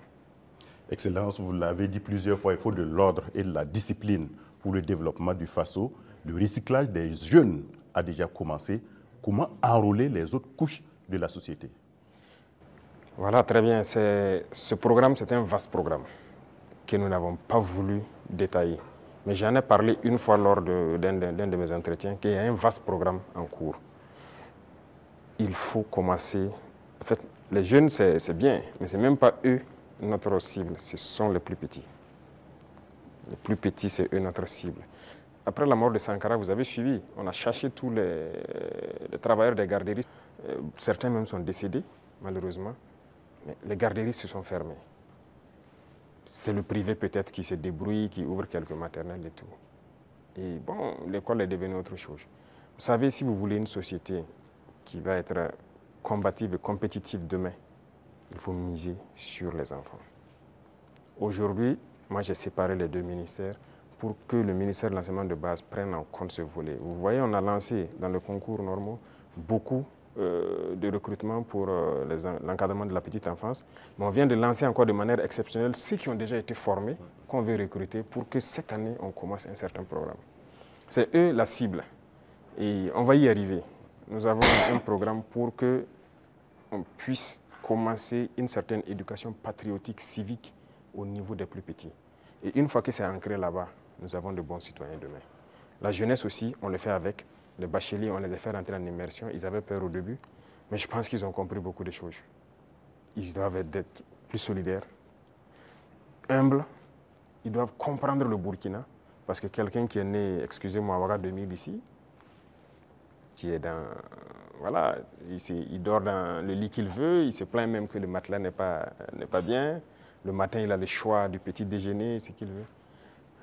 Excellence, vous l'avez dit plusieurs fois, il faut de l'ordre et de la discipline pour le développement du FASO. Le recyclage des jeunes a déjà commencé. Comment enrôler les autres couches de la société? Voilà, très bien. Ce programme, c'est un vaste programme que nous n'avons pas voulu détailler. Mais j'en ai parlé une fois lors d'un de mes entretiens, qu'il y a un vaste programme en cours. Il faut commencer... En fait, les jeunes, c'est bien, mais ce n'est même pas eux notre cible, ce sont les plus petits. Les plus petits, c'est eux notre cible. Après la mort de Sankara, vous avez suivi, on a cherché tous les travailleurs des garderies. Certains même sont décédés, malheureusement, mais les garderies se sont fermées. C'est le privé peut-être qui se débrouille, qui ouvre quelques maternelles et tout. Et bon, l'école est devenue autre chose. Vous savez, si vous voulez une société qui va être combative et compétitive demain, il faut miser sur les enfants. Aujourd'hui, moi j'ai séparé les 2 ministères pour que le ministère de l'enseignement de base prenne en compte ce volet. Vous voyez, on a lancé dans le concours normaux beaucoup de recrutement pour l'encadrement de la petite enfance, mais on vient de lancer encore de manière exceptionnelle ceux qui ont déjà été formés, qu'on veut recruter pour que cette année, on commence un certain programme. C'est eux la cible et on va y arriver. Nous avons un programme pour qu'on puisse commencer une certaine éducation patriotique, civique au niveau des plus petits. Et une fois que c'est ancré là-bas, nous avons de bons citoyens demain. La jeunesse aussi, on le fait avec. Les bacheliers, on les a fait rentrer en immersion. Ils avaient peur au début, mais je pense qu'ils ont compris beaucoup de choses. Ils doivent être plus solidaires, humbles. Ils doivent comprendre le Burkina. Parce que quelqu'un qui est né, excusez-moi, à Ouaga 2000 ici, qui est dans... Voilà, il dort dans le lit qu'il veut, il se plaint même que le matelas n'est pas bien. Le matin, il a le choix du petit déjeuner, ce qu'il veut.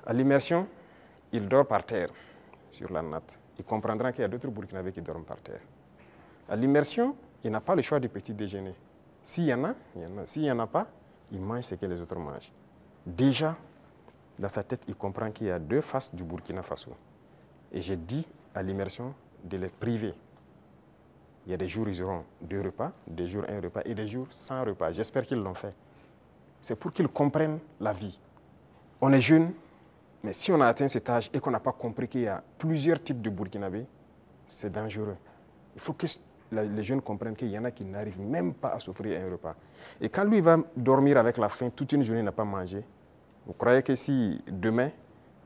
À l'immersion, il dort par terre, sur la natte. Il comprendra qu'il y a d'autres Burkinabés qui dorment par terre. À l'immersion, il n'a pas le choix du petit déjeuner. S'il y en a, il y en a. S'il n'y en a pas, il mange ce que les autres mangent. Déjà, dans sa tête, il comprend qu'il y a 2 faces du Burkina Faso. Et j'ai dit à l'immersion de les priver. Il y a des jours où ils auront 2 repas, des jours 1 repas et des jours sans repas. J'espère qu'ils l'ont fait. C'est pour qu'ils comprennent la vie. On est jeunes, mais si on a atteint cet âge et qu'on n'a pas compris qu'il y a plusieurs types de Burkinabés, c'est dangereux. Il faut que les jeunes comprennent qu'il y en a qui n'arrivent même pas à s'offrir un repas. Et quand lui va dormir avec la faim, toute une journée, il n'a pas mangé, vous croyez que si demain,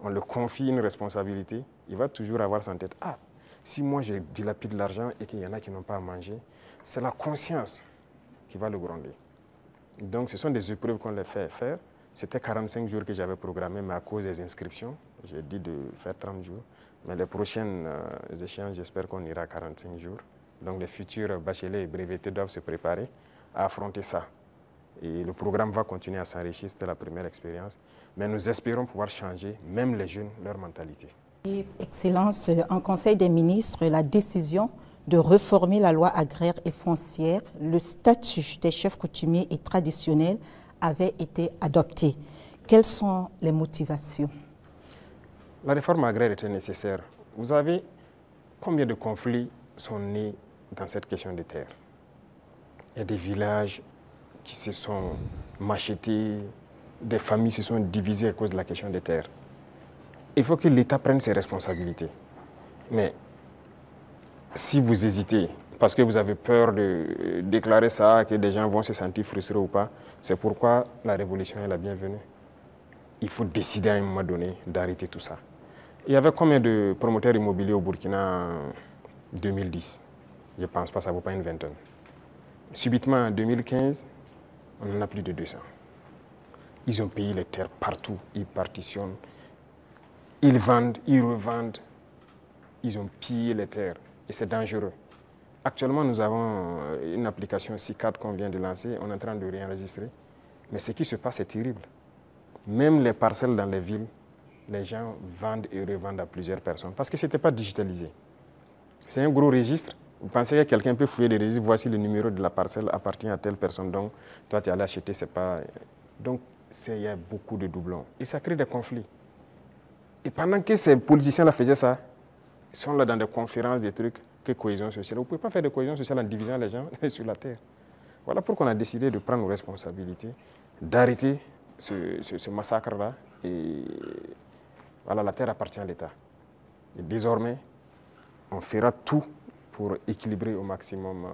on lui confie une responsabilité, il va toujours avoir en tête, ah, si moi je dilapide l'argent et qu'il y en a qui n'ont pas à manger, c'est la conscience qui va le gronder. Donc ce sont des épreuves qu'on les fait faire. C'était 45 jours que j'avais programmé, mais à cause des inscriptions, j'ai dit de faire 30 jours. Mais les prochaines échéances, j'espère qu'on ira à 45 jours. Donc les futurs bacheliers et brevetés doivent se préparer à affronter ça. Et le programme va continuer à s'enrichir, c'était la première expérience. Mais nous espérons pouvoir changer, même les jeunes, leur mentalité. Excellence, en Conseil des ministres, la décision de réformer la loi agraire et foncière, le statut des chefs coutumiers et traditionnels avait été adopté. Quelles sont les motivations? La réforme agraire était nécessaire. Vous savez combien de conflits sont nés dans cette question de terre? Il y a des villages qui se sont machetés, des familles se sont divisées à cause de la question des terres. Il faut que l'État prenne ses responsabilités. Mais si vous hésitez, parce que vous avez peur de déclarer ça, que des gens vont se sentir frustrés ou pas, c'est pourquoi la révolution est la bienvenue. Il faut décider à un moment donné d'arrêter tout ça. Il y avait combien de promoteurs immobiliers au Burkina en 2010? Je ne pense pas, ça ne vaut pas une vingtaine. Subitement, en 2015, on en a plus de 200. Ils ont payé les terres partout, ils partitionnent, ils vendent, ils revendent, ils ont pillé les terres et c'est dangereux. Actuellement, nous avons une application C4 qu'on vient de lancer, on est en train de réenregistrer, mais ce qui se passe est terrible. Même les parcelles dans les villes, les gens vendent et revendent à plusieurs personnes parce que ce n'était pas digitalisé. C'est un gros registre. Vous pensez que quelqu'un peut fouiller des registres, voici le numéro de la parcelle appartient à telle personne, donc toi tu es allé acheter, c'est pas... Donc il y a beaucoup de doublons et ça crée des conflits. Et pendant que ces politiciens-là faisaient ça, ils sont là dans des conférences, des trucs, que cohésion sociale. Vous ne pouvez pas faire de cohésion sociale en divisant les gens sur la terre. Voilà pourquoi on a décidé de prendre nos responsabilités, d'arrêter ce massacre-là. Et voilà, la terre appartient à l'État. Et désormais, on fera tout pour équilibrer au maximum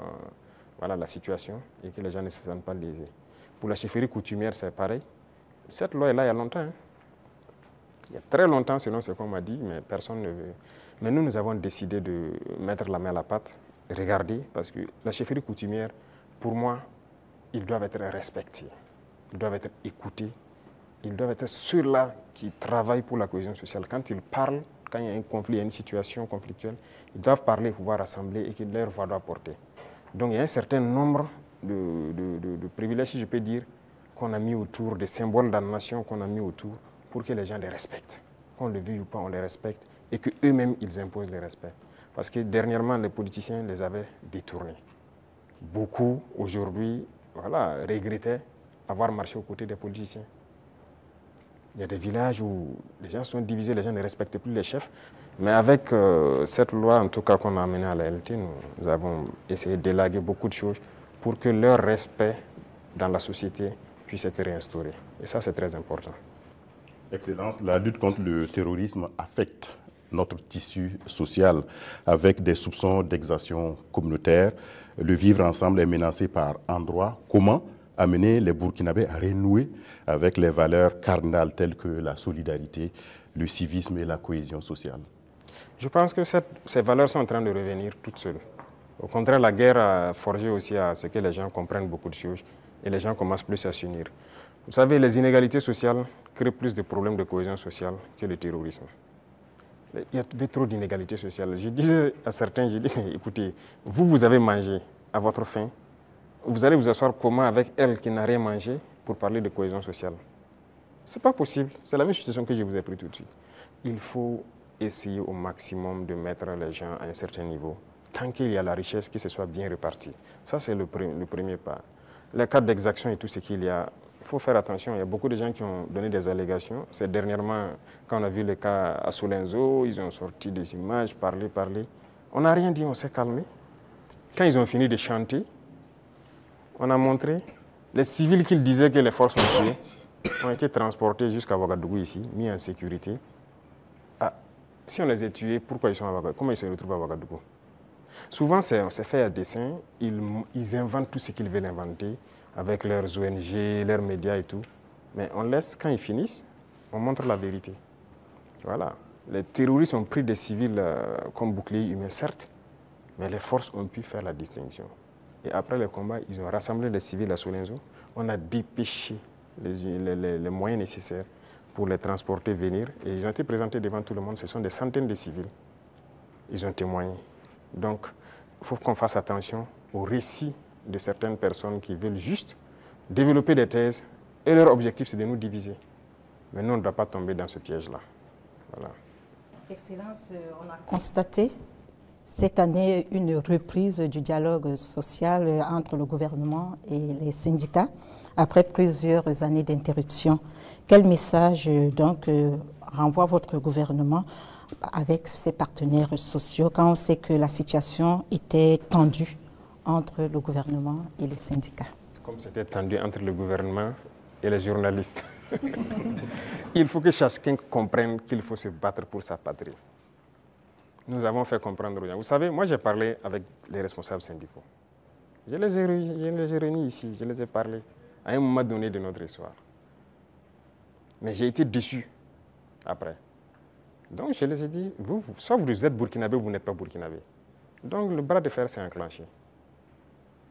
voilà, la situation et que les gens ne se sentent pas lésés. Pour la chefferie coutumière, c'est pareil. Cette loi est là il y a longtemps. Hein. Il y a très longtemps, selon ce qu'on m'a dit, mais personne ne veut. Mais nous avons décidé de mettre la main à la pâte, regarder, parce que la chefferie coutumière, pour moi, ils doivent être respectés, ils doivent être écoutés, ils doivent être ceux-là qui travaillent pour la cohésion sociale. Quand ils parlent, quand il y a un conflit, il y a une situation conflictuelle, ils doivent parler, pouvoir rassembler et que leur voix doit porter. Donc il y a un certain nombre de privilèges, si je peux dire, qu'on a mis autour, des symboles dans la nation qu'on a mis autour pour que les gens les respectent. Qu'on le veuille ou pas, on les respecte et qu'eux-mêmes, ils imposent le respect. Parce que dernièrement, les politiciens les avaient détournés. Beaucoup, aujourd'hui, voilà, regrettaient avoir marché aux côtés des politiciens. Il y a des villages où les gens sont divisés, les gens ne respectent plus les chefs. Mais avec cette loi, en tout cas, qu'on a amenée à la LT, nous avons essayé d'élaguer beaucoup de choses pour que leur respect dans la société puisse être réinstauré. Et ça, c'est très important. Excellence, la lutte contre le terrorisme affecte notre tissu social avec des soupçons d'exaction communautaire. Le vivre ensemble est menacé par endroits. Comment amener les Burkinabés à renouer avec les valeurs cardinales telles que la solidarité, le civisme et la cohésion sociale? Je pense que ces valeurs sont en train de revenir toutes seules. Au contraire, la guerre a forgé aussi à ce que les gens comprennent beaucoup de choses et les gens commencent plus à s'unir. Vous savez, les inégalités sociales créent plus de problèmes de cohésion sociale que le terrorisme. Il y avait trop d'inégalités sociales. Je disais à certains, j'ai dit, écoutez, vous avez mangé à votre faim, vous allez vous asseoir comment avec elle qui n'a rien mangé pour parler de cohésion sociale? Ce n'est pas possible. C'est la même situation que je vous ai pris tout de suite. Il faut essayer au maximum de mettre les gens à un certain niveau. Tant qu'il y a la richesse, que ce soit bien réparti. Ça, c'est le premier pas. Les cas d'exaction et tout ce qu'il y a, il faut faire attention. Il y a beaucoup de gens qui ont donné des allégations. C'est dernièrement, quand on a vu le cas à Solenzo, ils ont sorti des images, parlé. On n'a rien dit, on s'est calmé. Quand ils ont fini de chanter, on a montré les civils qu'ils disaient que les forces ont tués ont été transportés jusqu'à Ouagadougou ici, mis en sécurité. Ah, si on les a tués, pourquoi ils sont à Ouagadougou? Comment ils se retrouvent à Ouagadougou? Souvent, c'est fait à dessein. Ils inventent tout ce qu'ils veulent inventer avec leurs ONG, leurs médias et tout. Mais on laisse, quand ils finissent, on montre la vérité. Voilà. Les terroristes ont pris des civils comme boucliers humains, certes, mais les forces ont pu faire la distinction. Et après le combat, ils ont rassemblé les civils à Solenzo. On a dépêché les moyens nécessaires pour les transporter, venir. Et ils ont été présentés devant tout le monde. Ce sont des centaines de civils. Ils ont témoigné. Donc, il faut qu'on fasse attention aux récits de certaines personnes qui veulent juste développer des thèses. Et leur objectif, c'est de nous diviser. Mais nous, on ne doit pas tomber dans ce piège-là. Voilà. Excellence, on a constaté cette année une reprise du dialogue social entre le gouvernement et les syndicats après plusieurs années d'interruption. Quel message donc renvoie votre gouvernement avec ses partenaires sociaux quand on sait que la situation était tendue entre le gouvernement et les syndicats? Comme c'était tendu entre le gouvernement et les journalistes. Il faut que chacun comprenne qu'il faut se battre pour sa patrie. nous avons fait comprendre aux gens. Vous savez, moi j'ai parlé avec les responsables syndicaux. Je les ai réunis ici, je les ai parlé à un moment donné de notre histoire. Mais j'ai été déçu après. Donc je les ai dit, soit vous êtes burkinabé ou vous n'êtes pas burkinabé. Donc le bras de fer s'est enclenché.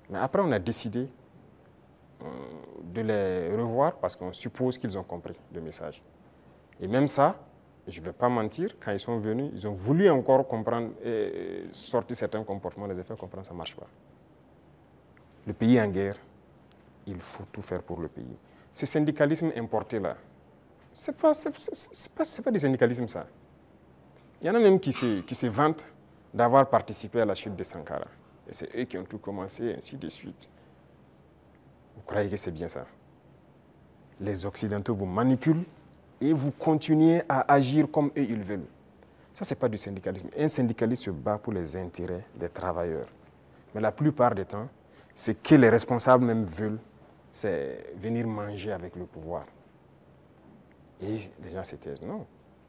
Mais après on a décidé de les revoir parce qu'on suppose qu'ils ont compris le message. Et même ça, je ne vais pas mentir, quand ils sont venus, ils ont voulu encore comprendre et sortir certains comportements, les faire comprendre, ça ne marche pas. Le pays est en guerre, il faut tout faire pour le pays. Ce syndicalisme importé-là, ce n'est pas du syndicalisme ça. Il y en a même qui se vantent d'avoir participé à la chute de Sankara. Et c'est eux qui ont tout commencé, ainsi de suite. Vous croyez que c'est bien ça? Les Occidentaux vous manipulent et vous continuez à agir comme eux ils veulent. Ça, ce n'est pas du syndicalisme. Un syndicaliste se bat pour les intérêts des travailleurs. Mais la plupart du temps, ce que les responsables même veulent, c'est venir manger avec le pouvoir. Et les gens se taisent. Non.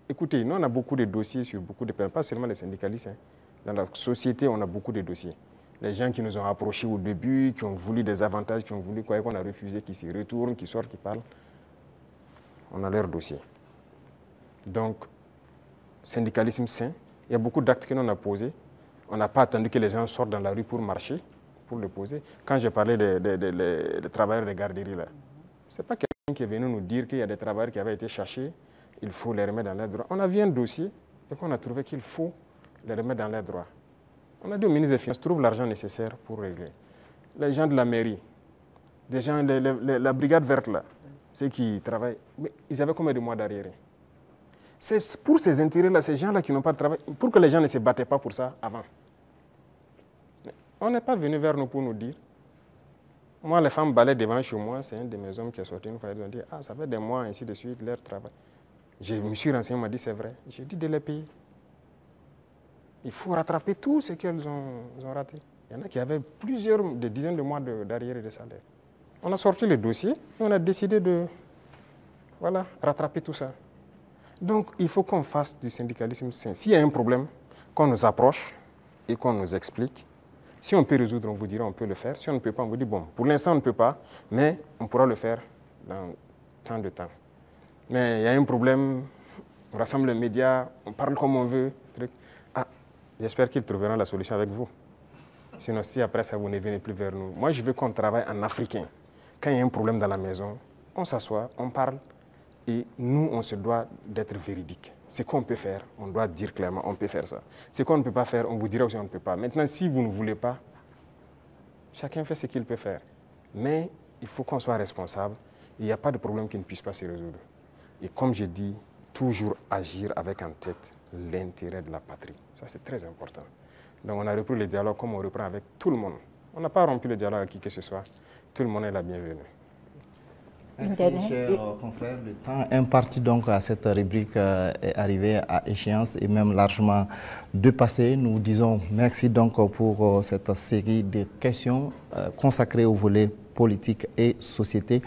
Écoutez, nous, on a beaucoup de dossiers sur beaucoup de personnes, pas seulement les syndicalistes. Hein. Dans la société, on a beaucoup de dossiers. Les gens qui nous ont approchés au début, qui ont voulu des avantages, qui ont voulu quoi, qu'on a refusé, qui s'y retournent, qui sortent, qui parlent. On a leur dossier. Donc, syndicalisme sain, il y a beaucoup d'actes que l'on a posés. On n'a pas attendu que les gens sortent dans la rue pour marcher, pour le poser. Quand j'ai parlé des travailleurs des garderies, là, ce n'est pas quelqu'un qui est venu nous dire qu'il y a des travailleurs qui avaient été cherchés, il faut les remettre dans leurs droits. On a vu un dossier et qu'on a trouvé qu'il faut les remettre dans leurs droits. On a dit au ministre des Finances, trouve l'argent nécessaire pour régler. Les gens de la mairie, des gens, la brigade verte là, ceux qui travaillent, mais ils avaient combien de mois d'arriérés? C'est pour ces intérêts-là, ces gens-là qui n'ont pas de travail, pour que les gens ne se battaient pas pour ça avant. Mais on n'est pas venu vers nous pour nous dire. Moi, les femmes balaient devant chez moi, c'est un de mes hommes qui est sorti une fois, ils ont dit, ah, ça fait des mois, ainsi de suite, leur travail. Je me suis renseigné, on m'a dit, c'est vrai. J'ai dit de les payer. Il faut rattraper tout ce qu'elles ont raté. Il y en a qui avaient des dizaines de mois d'arriérés de salaire. On a sorti le dossier et on a décidé de rattraper tout ça. Donc, il faut qu'on fasse du syndicalisme sain. S'il y a un problème, qu'on nous approche et qu'on nous explique. Si on peut résoudre, on vous dira on peut le faire. Si on ne peut pas, on vous dit bon, pour l'instant on ne peut pas, mais on pourra le faire dans tant de temps. Mais il y a un problème, on rassemble les médias, on parle comme on veut. Ah, j'espère qu'ils trouveront la solution avec vous. Sinon, si après ça, vous ne venez plus vers nous. Moi, je veux qu'on travaille en africain. Quand il y a un problème dans la maison, on s'assoit, on parle. Et nous, on se doit d'être véridique. Ce qu'on peut faire, on doit dire clairement, on peut faire ça. Ce qu'on ne peut pas faire, on vous dira aussi on ne peut pas. Maintenant, si vous ne voulez pas, chacun fait ce qu'il peut faire. Mais il faut qu'on soit responsable. Il n'y a pas de problème qui ne puisse pas se résoudre. Et comme je dis, toujours agir avec en tête l'intérêt de la patrie. Ça, c'est très important. Donc, on a repris le dialogue comme on reprend avec tout le monde. On n'a pas rompu le dialogue avec qui que ce soit. Tout le monde est la bienvenue. Merci, chers confrères. Le temps imparti donc à cette rubrique est arrivé à échéance et même largement dépassé. Nous disons merci donc pour cette série de questions consacrées au volet politique et société.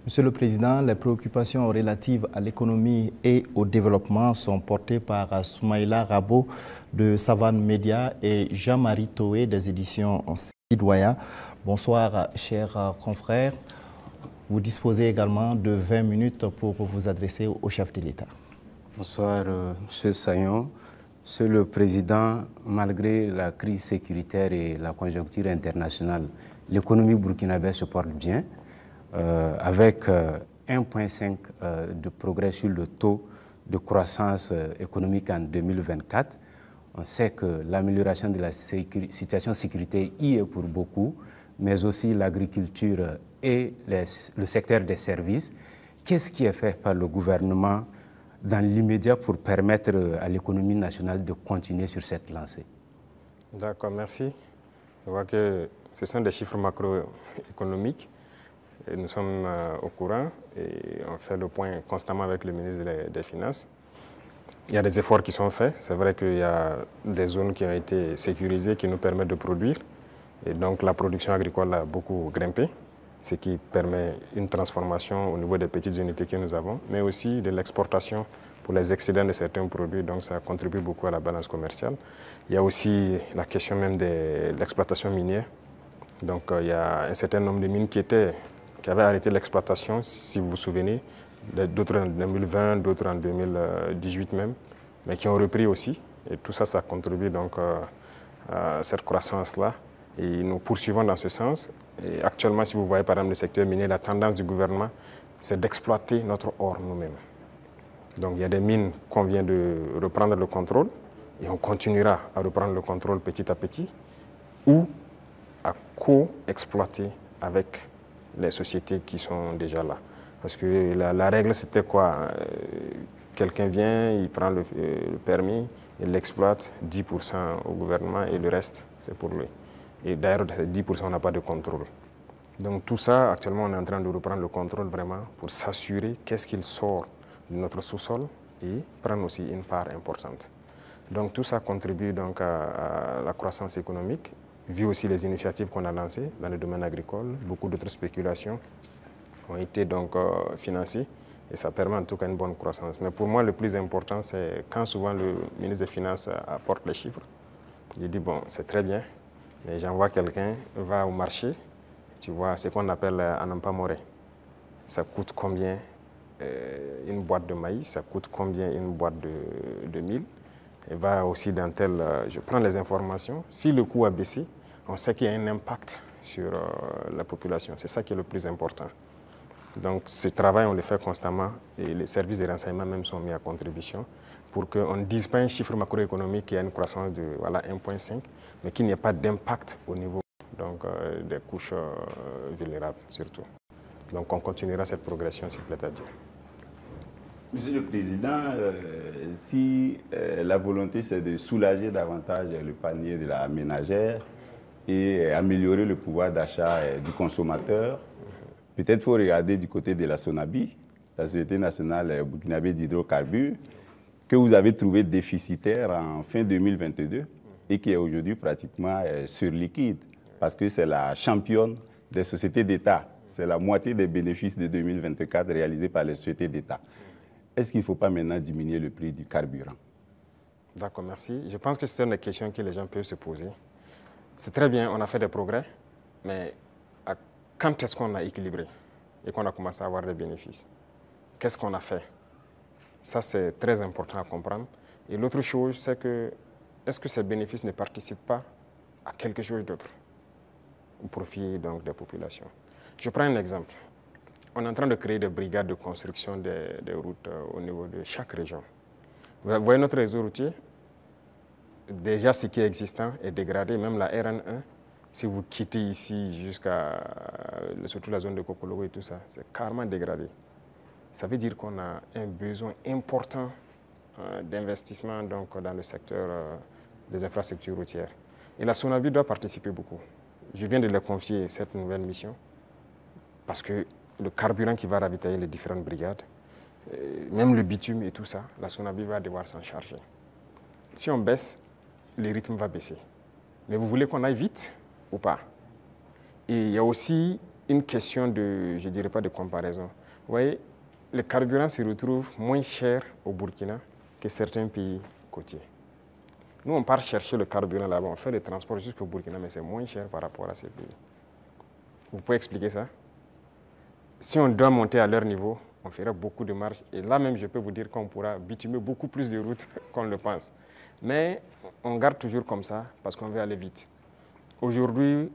Monsieur le Président, les préoccupations relatives à l'économie et au développement sont portées par Soumaïla Rabo de Savane Média et Jean-Marie Toé des éditions Sidoya. Bonsoir, chers confrères. Vous disposez également de 20 minutes pour vous adresser au chef de l'État. Bonsoir, M. Sayon. Monsieur le Président, malgré la crise sécuritaire et la conjoncture internationale, l'économie burkinabé se porte bien. Avec 1,5 de progrès sur le taux de croissance économique en 2024. On sait que l'amélioration de la situation sécuritaire y est pour beaucoup, mais aussi l'agriculture et le secteur des services. Qu'est-ce qui est fait par le gouvernement dans l'immédiat pour permettre à l'économie nationale de continuer sur cette lancée? D'accord, merci. Je vois que ce sont des chiffres macroéconomiques. Et nous sommes au courant et on fait le point constamment avec le ministre des Finances. Il y a des efforts qui sont faits. C'est vrai qu'il y a des zones qui ont été sécurisées qui nous permettent de produire. Et donc la production agricole a beaucoup grimpé. ce qui permet une transformation au niveau des petites unités que nous avons, mais aussi de l'exportation pour les excédents de certains produits, donc ça contribue beaucoup à la balance commerciale. Il y a aussi la question même de l'exploitation minière. Donc il y a un certain nombre de mines qui avaient arrêté l'exploitation, si vous vous souvenez, d'autres en 2020, d'autres en 2018 même, mais qui ont repris aussi. Et tout ça, ça contribue donc à cette croissance-là. Et nous poursuivons dans ce sens. Et actuellement, si vous voyez par exemple le secteur minier, la tendance du gouvernement, c'est d'exploiter notre or nous-mêmes. Donc il y a des mines qu'on vient de reprendre le contrôle, et on continuera à reprendre le contrôle petit à petit, ou à co-exploiter avec les sociétés qui sont déjà là. Parce que la règle, c'était quoi? Quelqu'un vient, il prend le permis, il l'exploite, 10% au gouvernement et le reste, c'est pour lui. Et d'ailleurs, 10%, on n'a pas de contrôle. Donc tout ça, actuellement, on est en train de reprendre le contrôle vraiment pour s'assurer qu'est-ce qu'il sort de notre sous-sol et prendre aussi une part importante. Donc tout ça contribue donc à la croissance économique, vu aussi les initiatives qu'on a lancées dans le domaine agricole. Beaucoup d'autres spéculations ont été donc financées et ça permet en tout cas une bonne croissance. Mais pour moi, le plus important, c'est quand souvent le ministre des Finances apporte les chiffres, il dit bon, c'est très bien, mais j'envoie quelqu'un, va au marché, tu vois, ce qu'on appelle Anampa Moré. Ça coûte combien une boîte de maïs, ça coûte combien une boîte de mil. Et va aussi dans tel, je prends les informations. Si le coût a baissé, on sait qu'il y a un impact sur la population. C'est ça qui est le plus important. Donc ce travail, on le fait constamment et les services de renseignement même sont mis à contribution pour qu'on ne dise pas un chiffre macroéconomique qui a une croissance de voilà, 1,5, mais qu'il n'y ait pas d'impact au niveau donc, des couches vulnérables surtout. Donc on continuera cette progression s'il plaît à Dieu. Monsieur le Président, si la volonté c'est de soulager davantage le panier de la ménagère et améliorer le pouvoir d'achat du consommateur, peut-être faut regarder du côté de la SONABI, la Société nationale burkinabé d'hydrocarbures, que vous avez trouvé déficitaire en fin 2022 et qui est aujourd'hui pratiquement sur liquide, parce que c'est la championne des sociétés d'État. C'est la moitié des bénéfices de 2024 réalisés par les sociétés d'État. Est-ce qu'il ne faut pas maintenant diminuer le prix du carburant? D'accord, merci. Je pense que c'est une des questions que les gens peuvent se poser. C'est très bien, on a fait des progrès, mais quand est-ce qu'on a équilibré et qu'on a commencé à avoir des bénéfices? Qu'est-ce qu'on a fait? Ça, c'est très important à comprendre. Et l'autre chose, c'est que est-ce que ces bénéfices ne participent pas à quelque chose d'autre au profit donc, des populations? Je prends un exemple. On est en train de créer des brigades de construction des routes au niveau de chaque région. Vous voyez notre réseau routier? Déjà, ce qui est existant est dégradé, même la RN1. Si vous quittez ici jusqu'à, surtout la zone de Kokologo et tout ça, c'est carrément dégradé. Ça veut dire qu'on a un besoin important d'investissement donc, dans le secteur des infrastructures routières. Et la SONABI doit participer beaucoup. Je viens de leur confier cette nouvelle mission parce que le carburant qui va ravitailler les différentes brigades, même le bitume et tout ça, la SONABI va devoir s'en charger. Si on baisse, le rythme va baisser. Mais vous voulez qu'on aille vite ou pas? Et il y a aussi une question de, je ne dirais pas de comparaison. Vous voyez, le carburant se retrouve moins cher au Burkina que certains pays côtiers. Nous, on part chercher le carburant là-bas, on fait le transport jusqu'au Burkina, mais c'est moins cher par rapport à ces pays. Vous pouvez expliquer ça? Si on doit monter à leur niveau, on fera beaucoup de marge. Et là même, je peux vous dire qu'on pourra bitumer beaucoup plus de routes qu'on le pense. Mais on garde toujours comme ça parce qu'on veut aller vite. Aujourd'hui,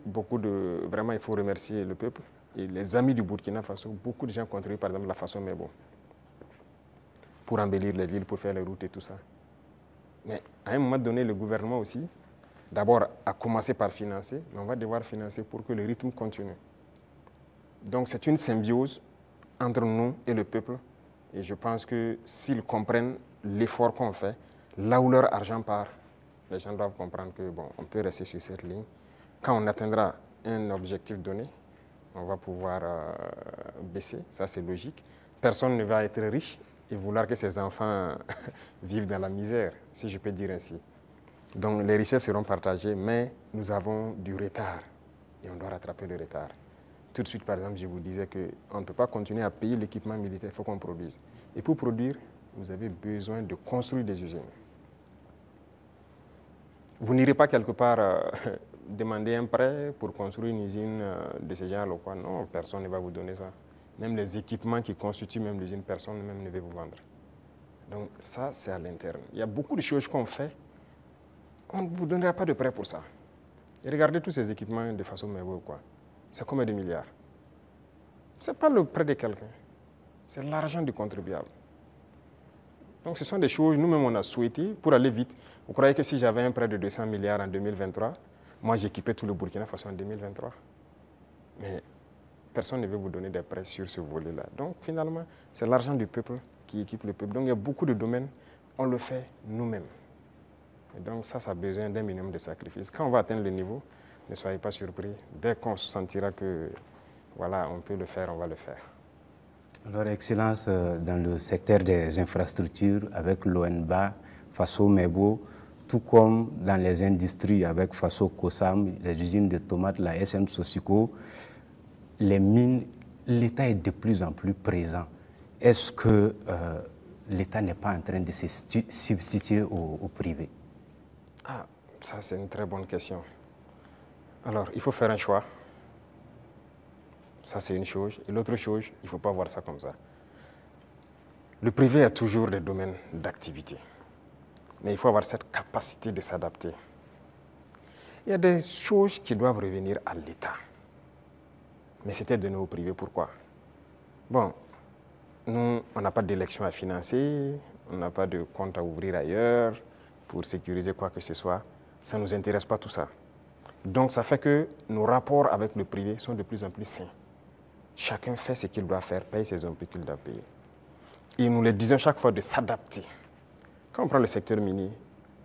vraiment, il faut remercier le peuple et les amis du Burkina Faso. Beaucoup de gens contribuent, par exemple, la façon Mebo pour embellir les villes, pour faire les routes et tout ça. Mais à un moment donné, le gouvernement aussi, d'abord, a commencé par financer, mais on va devoir financer pour que le rythme continue. Donc c'est une symbiose entre nous et le peuple. Et je pense que s'ils comprennent l'effort qu'on fait, là où leur argent part, les gens doivent comprendre que bon, on peut rester sur cette ligne. Quand on atteindra un objectif donné, on va pouvoir baisser, ça c'est logique. Personne ne va être riche et vouloir que ses enfants vivent dans la misère, si je peux dire ainsi. Donc les richesses seront partagées, mais nous avons du retard et on doit rattraper le retard. Tout de suite, par exemple, je vous disais qu'on ne peut pas continuer à payer l'équipement militaire, il faut qu'on produise. Et pour produire, vous avez besoin de construire des usines. Vous n'irez pas quelque part demander un prêt pour construire une usine de ce genre ou quoi. Non, personne ne va vous donner ça. Même les équipements qui constituent même l'usine, personne même ne va vous vendre. Donc ça, c'est à l'interne. Il y a beaucoup de choses qu'on fait. On ne vous donnera pas de prêt pour ça. Et regardez tous ces équipements de façon ou quoi. C'est combien de milliards? Ce n'est pas le prêt de quelqu'un. C'est l'argent du contribuable. Donc ce sont des choses, nous-mêmes on a souhaité, pour aller vite. Vous croyez que si j'avais un prêt de 200 milliards en 2023, moi j'équipais tout le Burkina Faso en 2023? Mais personne ne veut vous donner des prêts sur ce volet-là. Donc finalement, c'est l'argent du peuple qui équipe le peuple. Donc il y a beaucoup de domaines, on le fait nous-mêmes. Et donc ça a besoin d'un minimum de sacrifice. Quand on va atteindre le niveau, ne soyez pas surpris. Dès qu'on se sentira que voilà, on peut le faire, on va le faire. Alors, Excellence, dans le secteur des infrastructures, avec l'ONBA, Faso Mebo, tout comme dans les industries avec Faso Kosam, les usines de tomates, la SM Sosico, les mines, l'État est de plus en plus présent. Est-ce que l'État n'est pas en train de se substituer au privé? Ah, ça c'est une très bonne question. Alors, il faut faire un choix. Ça, c'est une chose. Et l'autre chose, il ne faut pas voir ça comme ça. Le privé a toujours des domaines d'activité. Mais il faut avoir cette capacité de s'adapter. Il y a des choses qui doivent revenir à l'État. Mais c'était donné au privé. Pourquoi? Bon, nous, on n'a pas d'élection à financer, on n'a pas de compte à ouvrir ailleurs pour sécuriser quoi que ce soit. Ça ne nous intéresse pas tout ça. Donc, ça fait que nos rapports avec le privé sont de plus en plus sains. Chacun fait ce qu'il doit faire, paye ses impôts qu'il doit payer. Et nous les disons chaque fois de s'adapter. Quand on prend le secteur minier,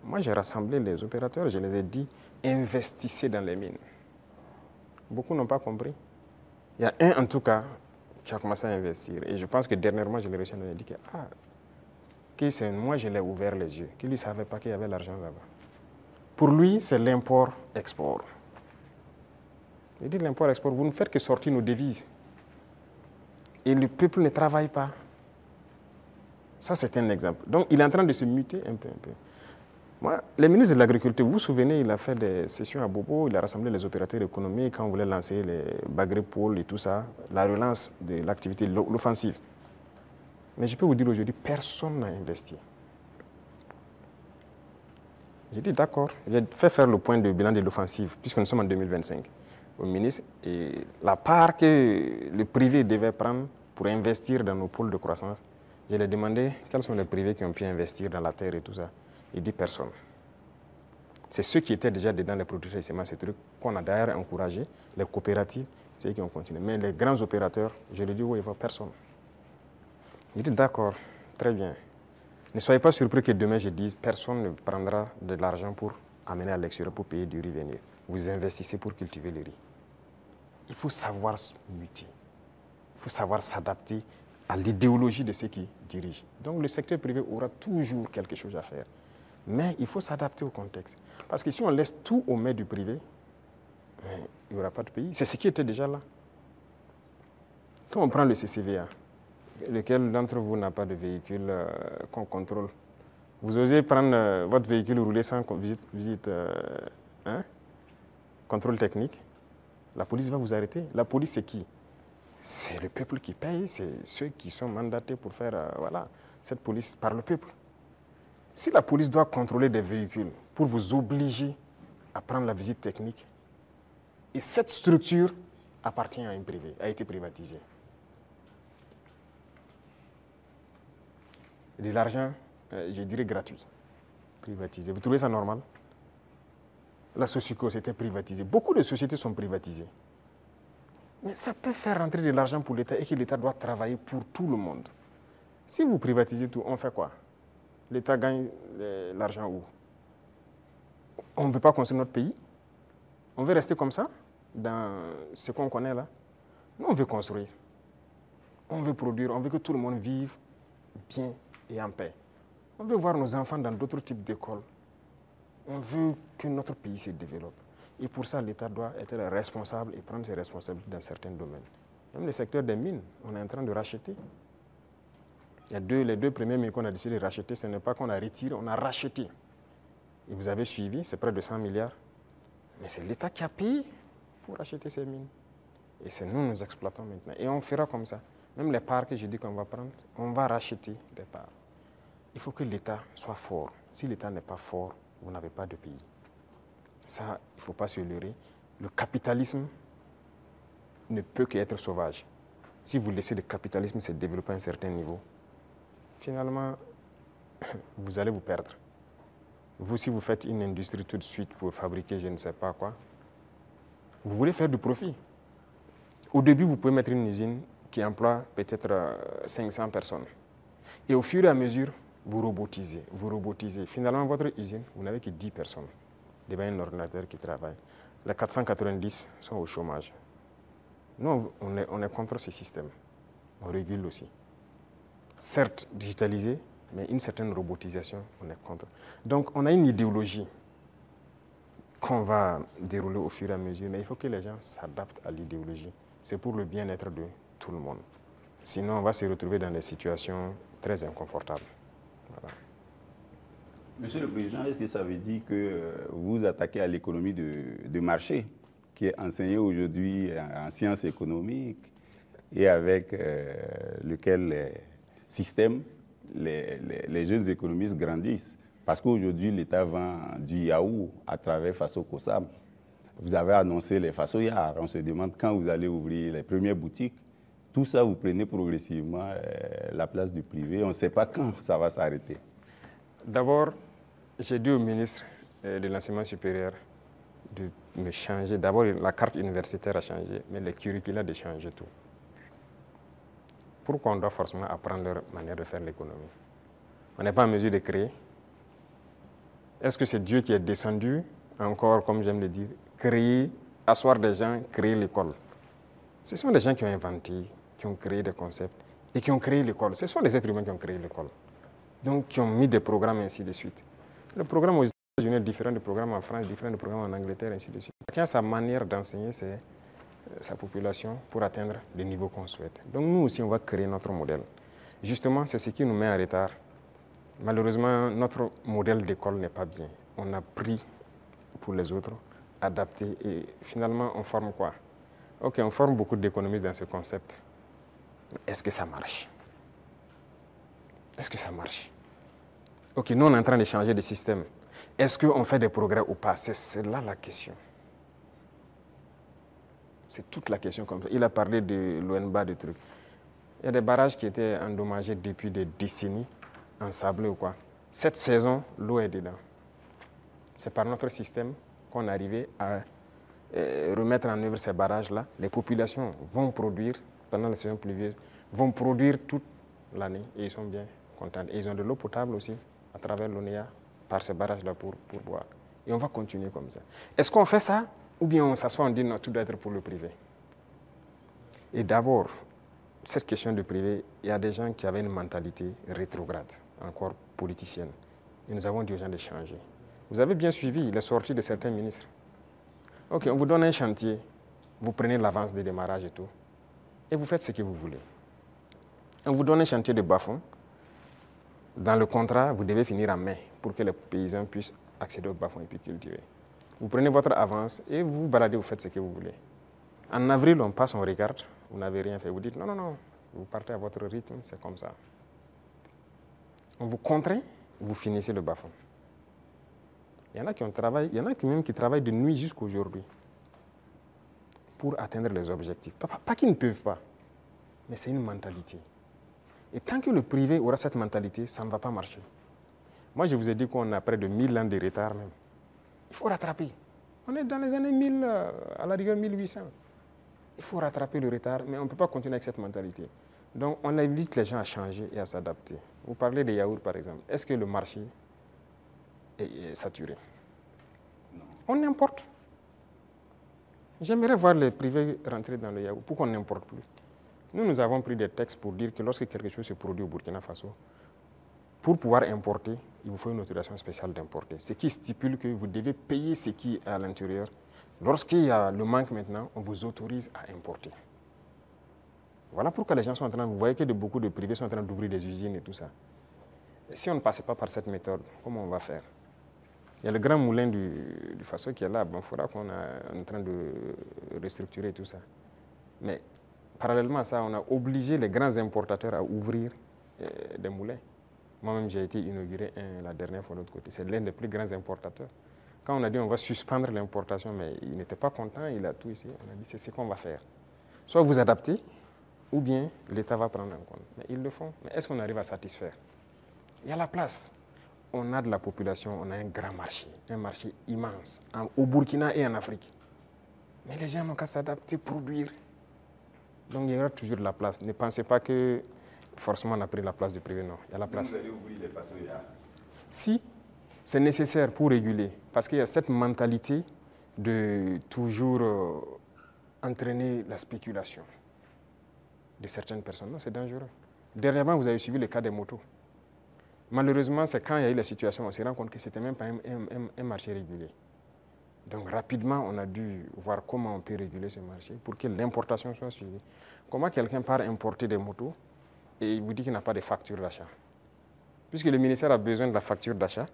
moi j'ai rassemblé les opérateurs, je les ai dit, investissez dans les mines. Beaucoup n'ont pas compris. Il y a un en tout cas qui a commencé à investir. Et je pense que dernièrement, je l'ai reçu, on a dit que moi je l'ai ouvert les yeux, qu'il ne savait pas qu'il y avait l'argent là-bas. Pour lui, c'est l'import-export. Il dit l'import-export, vous ne faites que sortir nos devises. Et le peuple ne travaille pas. Ça, c'est un exemple. Donc, il est en train de se muter un peu. Moi, le ministre de l'Agriculture, vous vous souvenez, il a fait des sessions à Bobo, il a rassemblé les opérateurs économiques quand on voulait lancer les Bagré-Pôles et tout ça, la relance de l'activité, l'offensive. Mais je peux vous dire aujourd'hui, personne n'a investi. J'ai dit d'accord, j'ai fait faire le point de bilan de l'offensive, puisque nous sommes en 2025, au ministre, et la part que le privé devait prendre pour investir dans nos pôles de croissance, je lui ai demandé quels sont les privés qui ont pu investir dans la terre et tout ça. Il dit personne. C'est ceux qui étaient déjà dedans, les producteurs de semences, ces trucs, qu'on a d'ailleurs encouragé, les coopératives, c'est eux qui ont continué. Mais les grands opérateurs, je lui ai dit, oui, il ne faut personne. Il dit d'accord, très bien. Ne soyez pas surpris que demain je dise personne ne prendra de l'argent pour amener à l'extérieur pour payer du riz venir. Vous investissez pour cultiver le riz. Il faut savoir se muter. Il faut savoir s'adapter à l'idéologie de ceux qui dirigent. Donc le secteur privé aura toujours quelque chose à faire. Mais il faut s'adapter au contexte. Parce que si on laisse tout aux mains du privé, il n'y aura pas de pays. C'est ce qui était déjà là. Quand on prend le CCVA, lequel d'entre vous n'a pas de véhicule qu'on contrôle? Vous osez prendre votre véhicule rouler sans visite contrôle technique? La police va vous arrêter. La police, c'est qui? C'est le peuple qui paye, c'est ceux qui sont mandatés pour faire cette police par le peuple. Si la police doit contrôler des véhicules pour vous obliger à prendre la visite technique, et cette structure appartient à une privée, a été privatisée. De l'argent, je dirais gratuit, privatisé. Vous trouvez ça normal? La Sosico, c'était privatisé. Beaucoup de sociétés sont privatisées. Mais ça peut faire rentrer de l'argent pour l'État et que l'État doit travailler pour tout le monde. Si vous privatisez tout, on fait quoi? L'État gagne l'argent où? On ne veut pas construire notre pays? On veut rester comme ça, dans ce qu'on connaît là? Nous, on veut construire. On veut produire, on veut que tout le monde vive bien et en paix. On veut voir nos enfants dans d'autres types d'écoles. On veut que notre pays se développe. Et pour ça, l'État doit être responsable et prendre ses responsabilités dans certains domaines. Même le secteur des mines, on est en train de racheter. Il y a les deux premiers mines qu'on a décidé de racheter, ce n'est pas qu'on a retiré, on a racheté. Et vous avez suivi, c'est près de 100 milliards. Mais c'est l'État qui a payé pour acheter ces mines. Et c'est nous exploitons maintenant. Et on fera comme ça. Même les parts que j'ai dit qu'on va prendre, on va racheter des parts. Il faut que l'État soit fort. Si l'État n'est pas fort, vous n'avez pas de pays. Ça, il ne faut pas se leurrer. Le capitalisme ne peut qu'être sauvage. Si vous laissez le capitalisme se développer à un certain niveau, finalement, vous allez vous perdre. Vous, si vous faites une industrie tout de suite pour fabriquer je ne sais pas quoi, vous voulez faire du profit. Au début, vous pouvez mettre une usine qui emploie peut-être 500 personnes. Et au fur et à mesure, vous robotisez, vous robotisez. Finalement, votre usine, vous n'avez que 10 personnes. Devant un ordinateur qui travaille. Les 490 sont au chômage. Nous, on est contre ce système. On régule aussi. Certes, digitalisé, mais une certaine robotisation, on est contre. Donc, on a une idéologie qu'on va dérouler au fur et à mesure, mais il faut que les gens s'adaptent à l'idéologie. C'est pour le bien-être de tout le monde. Sinon, on va se retrouver dans des situations très inconfortables. Voilà. Monsieur le Président, est-ce que ça veut dire que vous attaquez à l'économie de marché, qui est enseignée aujourd'hui en sciences économiques et avec lequel les systèmes, les jeunes économistes grandissent? Parce qu'aujourd'hui, l'État vend du yaourt à travers Faso Kosam. Vous avez annoncé les Fasoyards. On se demande quand vous allez ouvrir les premières boutiques. Tout ça, vous prenez progressivement la place du privé. On ne sait pas quand ça va s'arrêter. D'abord, j'ai dit au ministre de l'Enseignement supérieur de me changer. D'abord, la carte universitaire a changé, mais le curricula de changer tout. Pourquoi on doit forcément apprendre leur manière de faire l'économie? On n'est pas en mesure de créer. Est-ce que c'est Dieu qui est descendu, encore, comme j'aime le dire, créer, asseoir des gens, créer l'école? Ce sont des gens qui ont inventé, qui ont créé des concepts et qui ont créé l'école. Ce sont les êtres humains qui ont créé l'école. Donc, qui ont mis des programmes, ainsi de suite. Le programme aux États-Unis est différent du programme en France, différent du programme en Angleterre, ainsi de suite. Chacun a sa manière d'enseigner sa population pour atteindre le niveau qu'on souhaite. Donc, nous aussi, on va créer notre modèle. Justement, c'est ce qui nous met en retard. Malheureusement, notre modèle d'école n'est pas bien. On a pris pour les autres, adapté, et finalement, on forme quoi? Ok, on forme beaucoup d'économistes dans ce concept. Mais est-ce que ça marche? Est-ce que ça marche? Ok, nous, on est en train de changer de système. Est-ce qu'on fait des progrès ou pas? C'est là la question. C'est toute la question comme ça. Il a parlé de l'ONBA, de trucs. Il y a des barrages qui étaient endommagés depuis des décennies, ensablés ou quoi. Cette saison, l'eau est dedans. C'est par notre système qu'on est arrivé à remettre en œuvre ces barrages-là. Les populations vont produire, pendant la saison pluvieuse, vont produire toute l'année et ils sont bien contents. Et ils ont de l'eau potable aussi, à travers l'ONEA, par ces barrages-là pour boire. Et on va continuer comme ça. Est-ce qu'on fait ça ou bien on s'assoit, on dit non, tout doit être pour le privé? Et d'abord, cette question de privé, il y a des gens qui avaient une mentalité rétrograde, encore politicienne. Et nous avons dit aux gens de changer. Vous avez bien suivi les sorties de certains ministres. Ok, on vous donne un chantier, vous prenez l'avance de démarrage et tout, et vous faites ce que vous voulez. On vous donne un chantier de bas-fond. Dans le contrat, vous devez finir en mai pour que les paysans puissent accéder au bas-fond et puis cultiver. Vous prenez votre avance et vous vous baladez, vous faites ce que vous voulez. En avril, on passe, on regarde, vous n'avez rien fait. Vous dites non, non, non, vous partez à votre rythme, c'est comme ça. On vous contraint, vous finissez le bas-fond. Il y en a qui ont travaillé, il y en a même qui travaillent de nuit jusqu'à aujourd'hui pour atteindre les objectifs. Pas qu'ils ne peuvent pas, mais c'est une mentalité. Et tant que le privé aura cette mentalité, ça ne va pas marcher. Moi, je vous ai dit qu'on a près de 1000 ans de retard même. Il faut rattraper. On est dans les années 1000, à la rigueur 1800. Il faut rattraper le retard, mais on ne peut pas continuer avec cette mentalité. Donc, on invite les gens à changer et à s'adapter. Vous parlez des yaourts, par exemple. Est-ce que le marché est saturé? Non. On importe. J'aimerais voir les privés rentrer dans le yaourt. Pourquoi on n'importe plus? Nous avons pris des textes pour dire que lorsque quelque chose se produit au Burkina Faso, pour pouvoir importer, il vous faut une autorisation spéciale d'importer. Ce qui stipule que vous devez payer ce qui est à l'intérieur Lorsqu'il y a le manque maintenant, on vous autorise à importer. Voilà pourquoi les gens sont en train, vous voyez que beaucoup de privés sont en train d'ouvrir des usines et tout ça. Et si on ne passait pas par cette méthode, comment on va faire? Il y a le grand moulin du Faso qui est là, bon, il faudra qu'on est en train de restructurer tout ça. Mais parallèlement à ça, on a obligé les grands importateurs à ouvrir des moulins. Moi-même, j'ai été inauguré la dernière fois de l'autre côté. C'est l'un des plus grands importateurs. Quand on a dit on va suspendre l'importation, mais il n'était pas content, il a tout essayé. On a dit c'est ce qu'on va faire. Soit vous adaptez, ou bien l'État va prendre en compte. Mais ils le font. Mais est-ce qu'on arrive à satisfaire? Il y a la place. On a de la population, on a un grand marché, un marché immense, au Burkina et en Afrique. Mais les gens n'ont qu'à s'adapter, produire. Donc il y aura toujours de la place. Ne pensez pas que forcément on a pris la place du privé, non. Il y a la place. Vous allez ouvrir les façons. Si, c'est nécessaire pour réguler, parce qu'il y a cette mentalité de toujours entraîner la spéculation de certaines personnes. Non, c'est dangereux. Dernièrement, vous avez suivi le cas des motos. Malheureusement, c'est quand il y a eu la situation, on s'est rendu compte que ce n'était même pas un marché régulier. Donc rapidement, on a dû voir comment on peut réguler ce marché pour que l'importation soit suivie. Comment quelqu'un part importer des motos et il vous dit qu'il n'a pas de facture d'achat? Puisque le ministère a besoin de la facture d'achat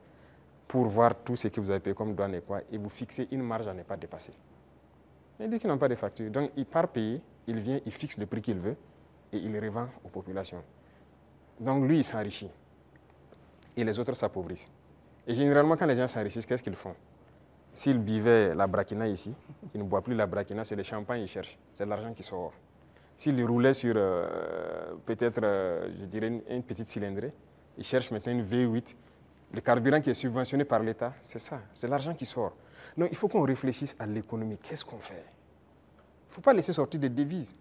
pour voir tout ce que vous avez payé comme douane et quoi, et vous fixez une marge à ne pas dépasser. Il dit qu'ils n'ont pas de facture. Donc il part payer, il vient, il fixe le prix qu'il veut et il revend aux populations. Donc lui, il s'enrichit. Et les autres s'appauvrissent. Et généralement, quand les gens s'enrichissent, qu'est-ce qu'ils font? S'ils buvaient la braquina ici, ils ne boivent plus la braquina, c'est le champagne qu'ils cherchent. C'est l'argent qui sort. S'ils roulaient sur peut-être, je dirais, une petite cylindrée, ils cherchent maintenant une V8. Le carburant qui est subventionné par l'État, c'est ça, c'est l'argent qui sort. Donc il faut qu'on réfléchisse à l'économie. Qu'est-ce qu'on fait? Il ne faut pas laisser sortir des devises.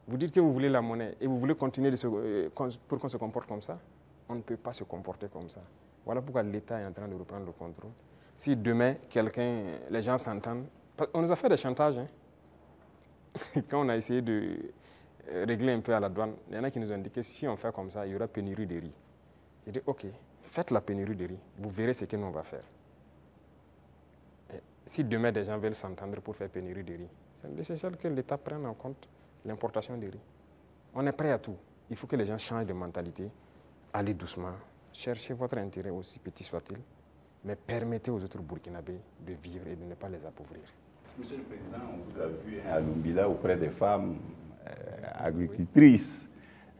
Vous dites que vous voulez la monnaie et vous voulez continuer pour qu'on se comporte comme ça. On ne peut pas se comporter comme ça. Voilà pourquoi l'État est en train de reprendre le contrôle. Si demain, les gens s'entendent, on nous a fait des chantages. Hein. Quand on a essayé de régler un peu à la douane, il y en a qui nous ont dit que si on fait comme ça, il y aura pénurie de riz. J'ai dit, OK, faites la pénurie de riz, vous verrez ce que nous on va faire. Et si demain, des gens veulent s'entendre pour faire pénurie de riz, c'est nécessaire que l'État prenne en compte l'importation de riz. On est prêt à tout. Il faut que les gens changent de mentalité. Allez doucement, cherchez votre intérêt aussi petit soit-il, mais permettez aux autres Burkinabés de vivre et de ne pas les appauvrir. Monsieur le Président, on vous a vu à Lumbila auprès des femmes agricultrices,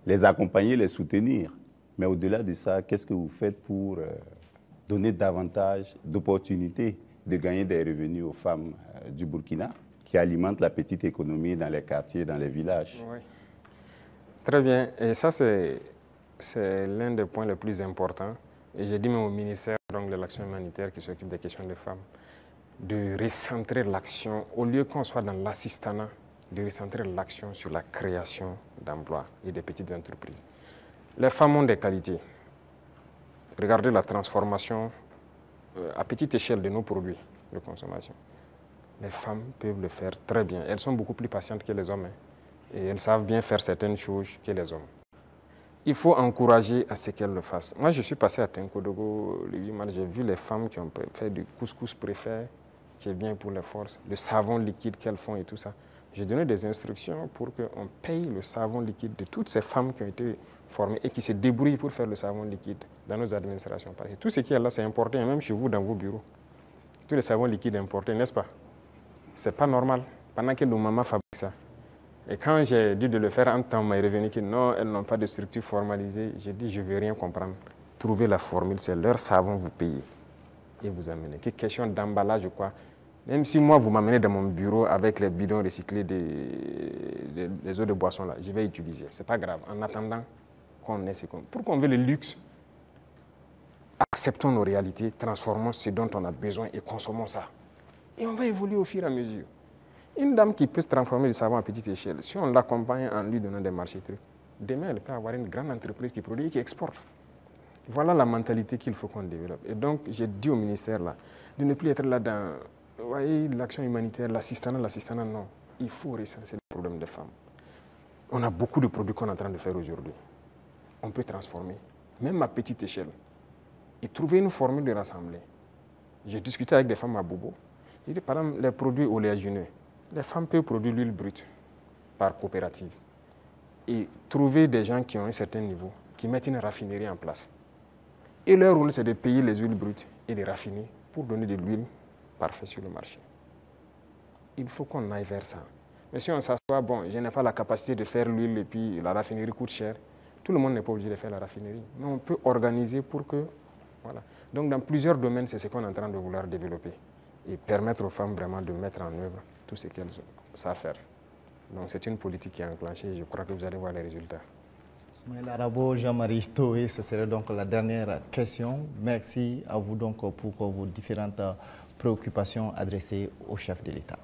les accompagner, les soutenir. Mais au-delà de ça, qu'est-ce que vous faites pour donner davantage d'opportunités de gagner des revenus aux femmes du Burkina qui alimentent la petite économie dans les quartiers, dans les villages? Oui. Très bien. Et ça, c'est l'un des points les plus importants. Et j'ai dit même au ministère de l'Action humanitaire qui s'occupe des questions des femmes, de recentrer l'action, au lieu qu'on soit dans l'assistanat, de recentrer l'action sur la création d'emplois et des petites entreprises. Les femmes ont des qualités. Regardez la transformation à petite échelle de nos produits de consommation. Les femmes peuvent le faire très bien. Elles sont beaucoup plus patientes que les hommes. Hein, et elles savent bien faire certaines choses que les hommes. Il faut encourager à ce qu'elles le fassent. Moi, je suis passé à Tenkodogo le 8 mars, j'ai vu les femmes qui ont fait du couscous préfet, qui est bien pour les forces, le savon liquide qu'elles font et tout ça. J'ai donné des instructions pour qu'on paye le savon liquide de toutes ces femmes qui ont été formées et qui se débrouillent pour faire le savon liquide dans nos administrations. Parce que tout ce qui est là, c'est importé, même chez vous, dans vos bureaux. Tous les savons liquides importés, n'est-ce pas? Ce n'est pas normal, pendant que nos mamans fabriquent ça. Et quand j'ai dit de le faire, en temps, on m'a revenu que non, elles n'ont pas de structure formalisée. J'ai dit, je ne veux rien comprendre. Trouvez la formule, c'est leur savon, vous payez. Et vous amenez. Que question d'emballage ou quoi. Même si moi, vous m'amenez dans mon bureau avec les bidons recyclés des eaux de boisson, là, je vais utiliser. Ce n'est pas grave. En attendant qu'on ait ce qu'on... Pour qu'on veut le luxe, acceptons nos réalités, transformons ce dont on a besoin et consommons ça. Et on va évoluer au fur et à mesure. Une dame qui peut se transformer du savon à petite échelle, si on l'accompagne en lui donnant des marchés trucs, demain, elle peut avoir une grande entreprise qui produit et qui exporte. Voilà la mentalité qu'il faut qu'on développe. Et donc, j'ai dit au ministère là, de ne plus être là dans l'action humanitaire, l'assistanat, non. Il faut recenser les problèmes des femmes. On a beaucoup de produits qu'on est en train de faire aujourd'hui. On peut transformer, même à petite échelle, et trouver une formule de rassembler. J'ai discuté avec des femmes à Bobo Il dit, par exemple, les produits oléagineux, les femmes peuvent produire l'huile brute par coopérative et trouver des gens qui ont un certain niveau, qui mettent une raffinerie en place. Et leur rôle, c'est de payer les huiles brutes et les raffiner pour donner de l'huile parfaite sur le marché. Il faut qu'on aille vers ça. Mais si on s'assoit, bon, je n'ai pas la capacité de faire l'huile et puis la raffinerie coûte cher, tout le monde n'est pas obligé de faire la raffinerie. Mais on peut organiser pour que... Voilà. Donc dans plusieurs domaines, c'est ce qu'on est en train de vouloir développer et permettre aux femmes vraiment de mettre en œuvre tout ce qu'elles savent faire. Donc c'est une politique qui est enclenchée et je crois que vous allez voir les résultats. Soumaïla Arabo, Jean-Marie Toé, ce serait donc la dernière question. Merci à vous donc pour vos différentes préoccupations adressées au chef de l'État.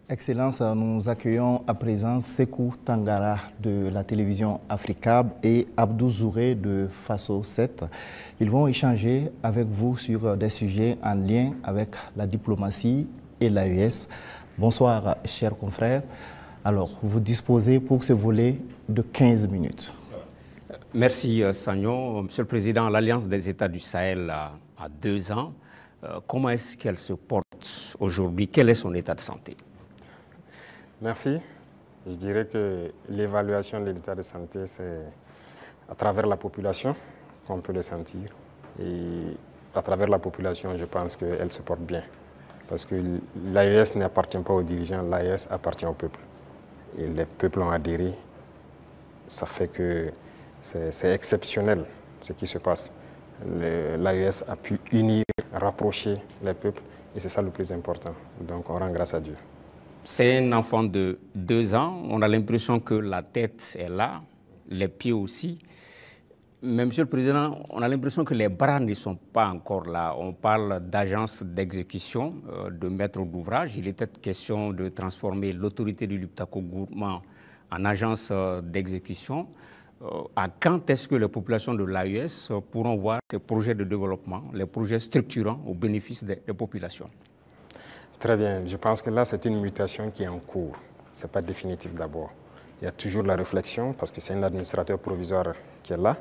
Excellence, nous accueillons à présent Sekou Tangara de la télévision Africab et Abdou Zouré de Faso 7. Ils vont échanger avec vous sur des sujets en lien avec la diplomatie et l'AES. Bonsoir, chers confrères. Alors, vous disposez pour ce volet de 15 minutes. Merci, Sagnon. Monsieur le Président, l'Alliance des États du Sahel a 2 ans. Comment est-ce qu'elle se porte aujourd'hui? Quel est son état de santé? Merci. Je dirais que l'évaluation de l'état de santé, c'est à travers la population qu'on peut le sentir. Et à travers la population, je pense qu'elle se porte bien. Parce que l'AES n'appartient pas aux dirigeants, l'AES appartient au peuple. Et les peuples ont adhéré. Ça fait que c'est exceptionnel ce qui se passe. L'AES a pu unir, rapprocher les peuples et c'est ça le plus important. Donc on rend grâce à Dieu. C'est un enfant de 2 ans. On a l'impression que la tête est là, les pieds aussi. Mais Monsieur le Président, on a l'impression que les bras ne sont pas encore là. On parle d'agence d'exécution, de maître d'ouvrage. Il était question de transformer l'autorité du Liptako Gourmand en agence d'exécution. À quand est-ce que les populations de l'AES pourront voir ces projets de développement, les projets structurants au bénéfice des populations? Très bien. Je pense que là, c'est une mutation qui est en cours. Ce n'est pas définitif d'abord. Il y a toujours la réflexion, parce que c'est un administrateur provisoire qui est là.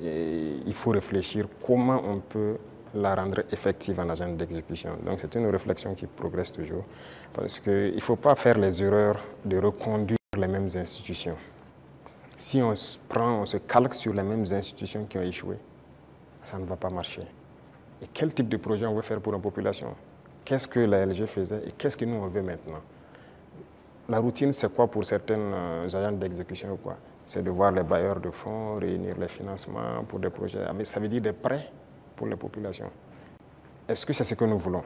Et il faut réfléchir comment on peut la rendre effective en agent d'exécution. Donc c'est une réflexion qui progresse toujours. Parce qu'il ne faut pas faire les erreurs de reconduire les mêmes institutions. Si on se calque sur les mêmes institutions qui ont échoué, ça ne va pas marcher. Et quel type de projet on veut faire pour une population? Qu'est-ce que la LG faisait et qu'est-ce que nous on veut maintenant? La routine, c'est quoi pour certains agents d'exécution ou quoi? C'est de voir les bailleurs de fonds, réunir les financements pour des projets. Mais ça veut dire des prêts pour les populations. Est-ce que c'est ce que nous voulons?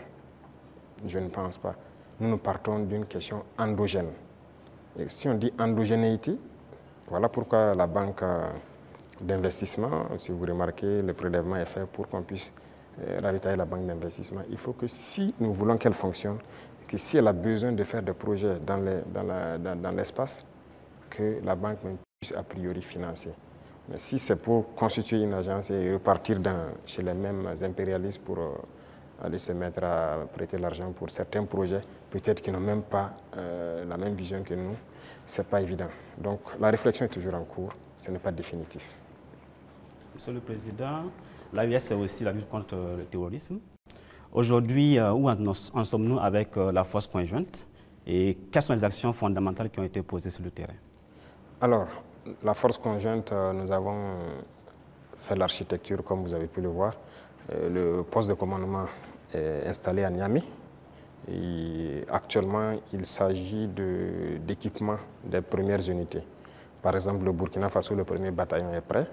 Je ne pense pas. Nous partons d'une question endogène. Et si on dit endogénéité, voilà pourquoi la banque d'investissement, si vous remarquez, le prélèvement est fait pour qu'on puisse ravitailler la banque d'investissement. Il faut que si nous voulons qu'elle fonctionne, que si elle a besoin de faire des projets dans l'espace, que la banque puisse a priori financer. Mais si c'est pour constituer une agence et repartir chez les mêmes impérialistes pour aller se mettre à prêter l'argent pour certains projets, peut-être qu'ils n'ont même pas la même vision que nous, ce n'est pas évident. Donc la réflexion est toujours en cours, ce n'est pas définitif. Monsieur le Président, l'AES, c'est aussi la lutte contre le terrorisme. Aujourd'hui, où en sommes-nous avec la force conjointe et quelles sont les actions fondamentales qui ont été posées sur le terrain? Alors, la force conjointe, nous avons fait l'architecture, comme vous avez pu le voir. Le poste de commandement est installé à Niamey. Et actuellement, il s'agit d'équipement des premières unités. Par exemple, le Burkina Faso, le premier bataillon est prêt.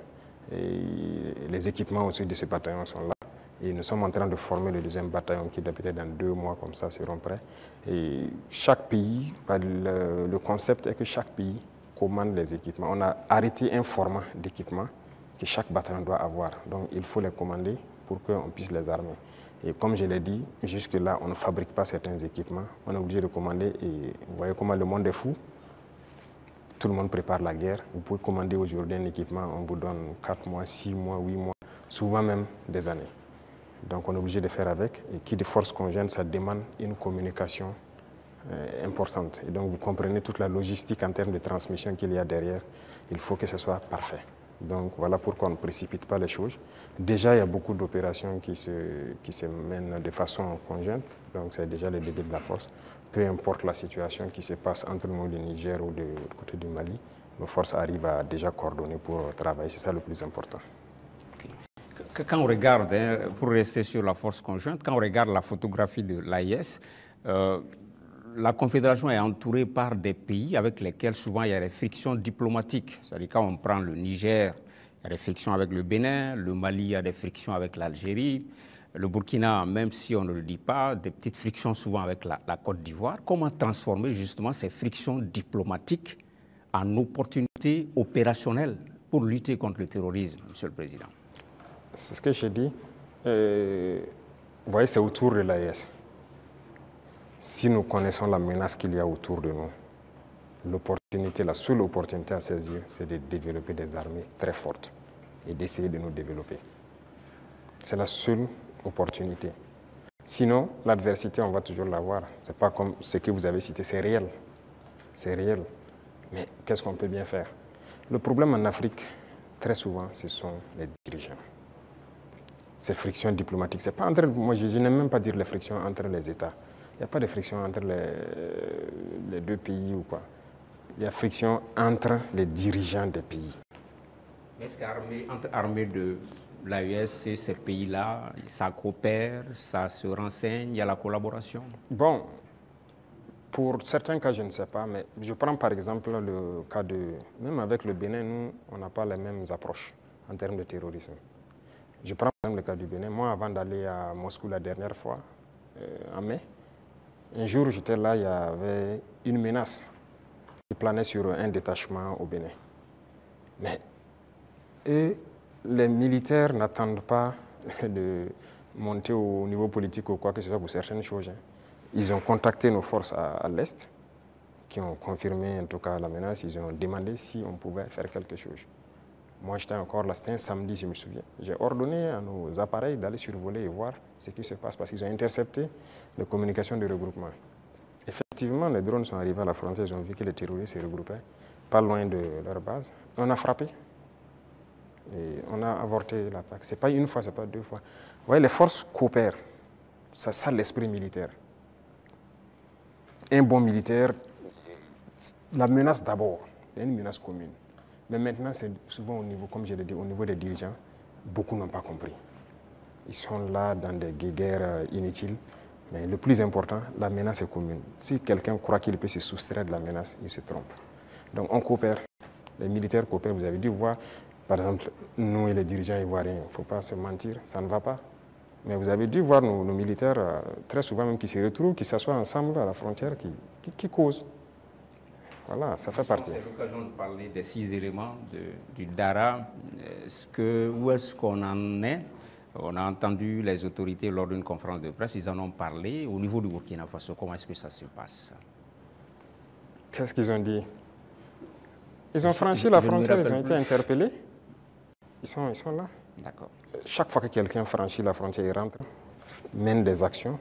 Et les équipements aussi de ce bataillon sont là. Et nous sommes en train de former le deuxième bataillon qui, peut-être dans 2 mois, comme ça, seront prêts. Et chaque pays, le concept est que chaque pays commande les équipements. On a arrêté un format d'équipement que chaque bataillon doit avoir. Donc, il faut les commander pour qu'on puisse les armer. Et comme je l'ai dit, jusque-là, on ne fabrique pas certains équipements. On est obligé de commander. Et vous voyez comment le monde est fou. Tout le monde prépare la guerre. Vous pouvez commander aujourd'hui un équipement, on vous donne 4 mois, 6 mois, 8 mois, souvent même des années. Donc on est obligé de faire avec. Et qui de force conjointe, ça demande une communication importante. Et donc vous comprenez toute la logistique en termes de transmission qu'il y a derrière. Il faut que ce soit parfait. Donc voilà pourquoi on ne précipite pas les choses. Déjà, il y a beaucoup d'opérations qui se mènent de façon conjointe. Donc c'est déjà le début de la force. Peu importe la situation qui se passe entre nous, le Niger ou du côté du Mali, nos forces arrivent à déjà coordonner pour travailler. C'est ça le plus important. Okay. Quand on regarde, pour rester sur la force conjointe, quand on regarde la photographie de l'AIS, la Confédération est entourée par des pays avec lesquels souvent il y a des frictions diplomatiques. C'est-à-dire quand on prend le Niger, il y a des frictions avec le Bénin, le Mali, il y a des frictions avec l'Algérie, le Burkina, même si on ne le dit pas, des petites frictions souvent avec la Côte d'Ivoire. Comment transformer justement ces frictions diplomatiques en opportunités opérationnelles pour lutter contre le terrorisme, Monsieur le Président? C'est ce que j'ai dit. Vous voyez, c'est autour de l'AES. Si nous connaissons la menace qu'il y a autour de nous, l'opportunité, la seule opportunité à saisir, c'est de développer des armées très fortes et d'essayer de nous développer. C'est la seule opportunité. Sinon, l'adversité, on va toujours l'avoir. Ce n'est pas comme ce que vous avez cité, c'est réel. C'est réel. Mais qu'est-ce qu'on peut bien faire? Le problème en Afrique, très souvent, ce sont les dirigeants. Ces frictions diplomatiques, c'est pas entre... Moi, je n'aime même pas dire les frictions entre les États. Il n'y a pas de friction entre les deux pays ou quoi. Il y a friction entre les dirigeants des pays. Est-ce qu'entre armées de l'AES et ces pays-là, ça coopère, ça se renseigne, il y a la collaboration? Bon, pour certains cas, je ne sais pas, mais je prends par exemple le cas de... Même avec le Bénin, nous, on n'a pas les mêmes approches en termes de terrorisme. Je prends par exemple le cas du Bénin. Moi, avant d'aller à Moscou la dernière fois, en mai, un jour, j'étais là, il y avait une menace qui planait sur un détachement au Bénin. Mais les militaires n'attendent pas de monter au niveau politique ou quoi que ce soit pour certaines choses. Ils ont contacté nos forces à l'Est, qui ont confirmé en tout cas la menace. Ils ont demandé si on pouvait faire quelque chose. Moi, j'étais encore là, c'était un samedi, je me souviens. J'ai ordonné à nos appareils d'aller survoler et voir ce qui se passe, parce qu'ils ont intercepté les communications de regroupement. Effectivement, les drones sont arrivés à la frontière, ils ont vu que les terroristes se regroupaient pas loin de leur base. On a frappé et on a avorté l'attaque. Ce n'est pas une fois, ce n'est pas deux fois. Vous voyez, les forces coopèrent. C'est ça l'esprit militaire. Un bon militaire, la menace d'abord, il y a une menace commune. Mais maintenant, c'est souvent au niveau, comme je l'ai dit, au niveau des dirigeants, beaucoup n'ont pas compris. Ils sont là dans des guerres inutiles. Mais le plus important, la menace est commune. Si quelqu'un croit qu'il peut se soustraire de la menace, il se trompe. Donc on coopère. Les militaires coopèrent. Vous avez dû voir, par exemple, nous et les dirigeants ivoiriens, il ne faut pas se mentir, ça ne va pas. Mais vous avez dû voir nos militaires, très souvent même, qui se retrouvent, qui s'assoient ensemble à la frontière, qui causent. Voilà, ça fait partie. C'est l'occasion de parler des 6 éléments du DARA. Où est-ce qu'on en est? On a entendu les autorités lors d'une conférence de presse, ils en ont parlé. Au niveau du Burkina Faso, comment est-ce que ça se passe? Qu'est-ce qu'ils ont dit? Ils ont franchi la frontière, ils ont été interpellés. Ils sont là. D'accord. Chaque fois que quelqu'un franchit la frontière, il rentre, mène des actions.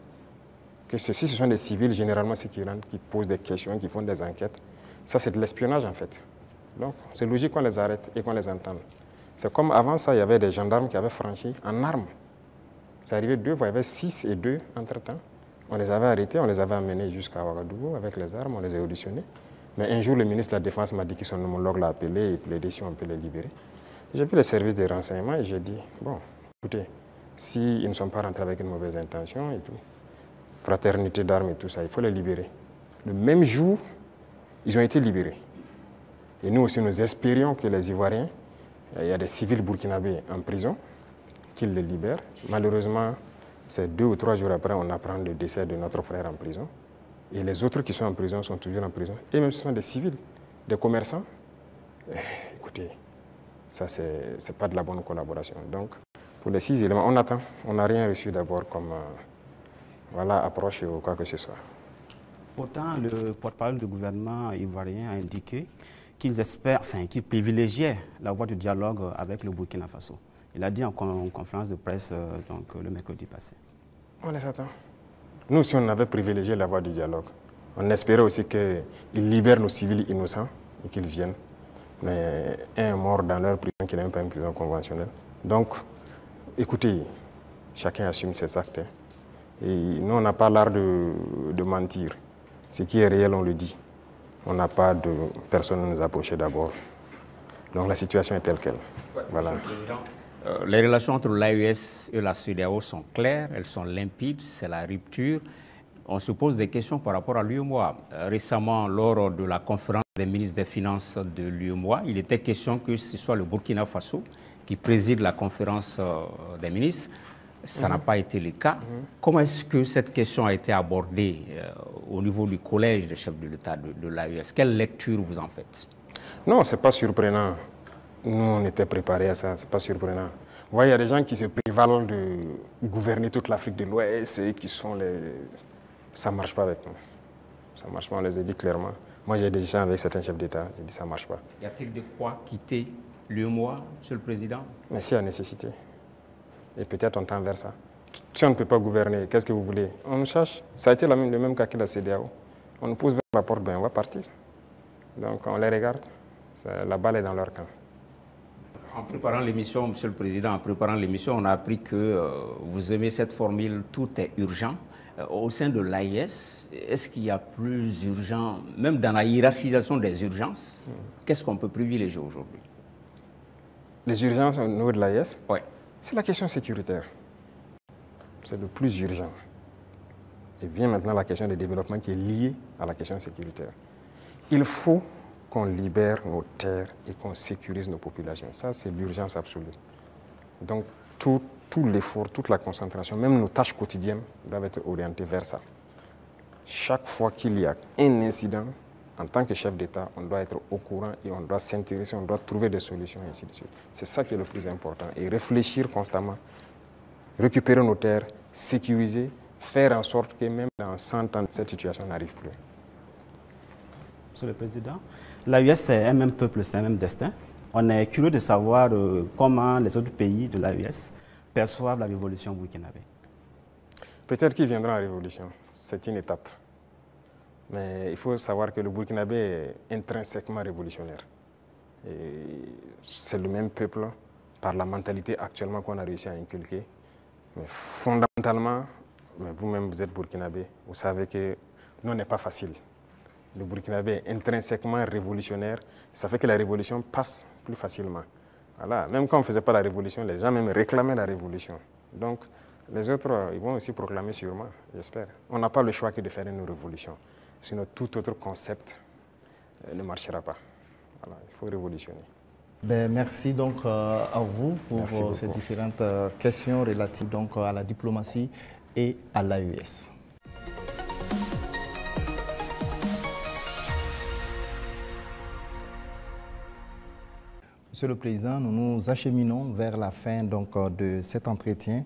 Que si ce sont des civils, généralement, c'est qui rentrent, qui posent des questions, qui font des enquêtes. Ça, c'est de l'espionnage, en fait. Donc, c'est logique qu'on les arrête et qu'on les entende. C'est comme avant ça, il y avait des gendarmes qui avaient franchi en armes. C'est arrivé 2 fois, il y avait 6 et 2 entre-temps. On les avait arrêtés, on les avait amenés jusqu'à Ouagadougou avec les armes, on les a auditionnés. Mais un jour, le ministre de la Défense m'a dit que son homologue l'a appelé et plaidé si on peut les libérer. J'ai vu les services de renseignement et j'ai dit, bon, écoutez, s'ils ne sont pas rentrés avec une mauvaise intention et tout, fraternité d'armes et tout ça, il faut les libérer. Le même jour, ils ont été libérés. Et nous aussi, nous espérions que les Ivoiriens, il y a des civils burkinabés en prison, qu'ils les libèrent. Malheureusement, c'est 2 ou 3 jours après, on apprend le décès de notre frère en prison. Et les autres qui sont en prison sont toujours en prison. Et même ce sont des civils, des commerçants. Écoutez, ça, c'est pas de la bonne collaboration. Donc, pour les 6 éléments, on attend. On n'a rien reçu d'abord comme voilà, approche ou quoi que ce soit. Pourtant, le porte-parole du gouvernement ivoirien a indiqué qu'ils espèrent, qu'ils privilégiaient la voie du dialogue avec le Burkina Faso. Il a dit en conférence de presse le mercredi passé. On les attend. Nous, si on avait privilégié la voie du dialogue, on espérait aussi qu'ils libèrent nos civils innocents et qu'ils viennent. mais un mort dans leur prison qui n'est même pas une prison conventionnelle. Donc, écoutez, chacun assume ses actes. Hein. Et nous, on n'a pas l'art de mentir. Ce qui est réel, on le dit. On n'a pas de personne à nous approcher d'abord. Donc la situation est telle qu'elle. Ouais, voilà. Les relations entre l'AES et la CEDEAO sont claires, elles sont limpides, c'est la rupture. On se pose des questions par rapport à l'UEMOA. Récemment, lors de la conférence des ministres des Finances de l'UEMOA, il était question que ce soit le Burkina Faso qui préside la conférence des ministres. Ça n'a pas été le cas. Comment est-ce que cette question a été abordée au niveau du collège des chefs de l'État de l'AES? Quelle lecture vous en faites? Non, ce n'est pas surprenant. Nous, on était préparés à ça, ce n'est pas surprenant. Vous voyez, il y a des gens qui se prévalent de gouverner toute l'Afrique de l'Ouest et qui sont les... Ça ne marche pas avec nous. Ça ne marche pas, on les a dit clairement. Moi, j'ai des gens avec certains chefs d'État, j'ai dit ça ne marche pas. Y a-t-il de quoi quitter l'UEMOA, Monsieur le Président? Mais s'il y a nécessité. Et peut-être on tend vers ça. Si on ne peut pas gouverner, qu'est-ce que vous voulez? On nous cherche. Ça a été le même cas que la CEDEAO. On nous pousse vers la porte, ben on va partir. Donc on les regarde. La balle est dans leur camp. En préparant l'émission, Monsieur le Président, en préparant l'émission, on a appris que vous aimez cette formule « tout est urgent ». Au sein de l'AES, est-ce qu'il y a plus urgent, même dans la hiérarchisation des urgences, qu'est-ce qu'on peut privilégier aujourd'hui? Les urgences au niveau de l'AES? Oui. C'est la question sécuritaire. C'est le plus urgent. Et vient maintenant la question du développement qui est liée à la question sécuritaire. Il faut qu'on libère nos terres et qu'on sécurise nos populations. Ça, c'est l'urgence absolue. Donc, tout l'effort, toute la concentration, même nos tâches quotidiennes doivent être orientées vers ça. Chaque fois qu'il y a un incident, en tant que chef d'État, on doit être au courant et on doit s'intéresser, on doit trouver des solutions, et ainsi de suite. C'est ça qui est le plus important. Et réfléchir constamment, récupérer nos terres, sécuriser, faire en sorte que même dans 100 ans, cette situation n'arrive plus. Monsieur le Président, l'AES, c'est un même peuple, c'est un même destin. On est curieux de savoir comment les autres pays de l'AES perçoivent la révolution burkinabé. Peut-être qu'ils viendront à la révolution. C'est une étape. Mais il faut savoir que le Burkinabé est intrinsèquement révolutionnaire. C'est le même peuple par la mentalité actuellement qu'on a réussi à inculquer. Mais fondamentalement, vous-même vous êtes Burkinabé, vous savez que non n'est pas facile. Le Burkinabé est intrinsèquement révolutionnaire. Ça fait que la révolution passe plus facilement. Voilà. Même quand on ne faisait pas la révolution, les gens même réclamaient la révolution. Donc les autres, ils vont aussi proclamer sûrement, j'espère. On n'a pas le choix que de faire une révolution. Sinon, tout autre concept ne marchera pas. Voilà, il faut révolutionner. Ben, merci donc à vous pour ces différentes questions relatives donc à la diplomatie et à l'AES. Monsieur le Président, nous nous acheminons vers la fin donc, de cet entretien.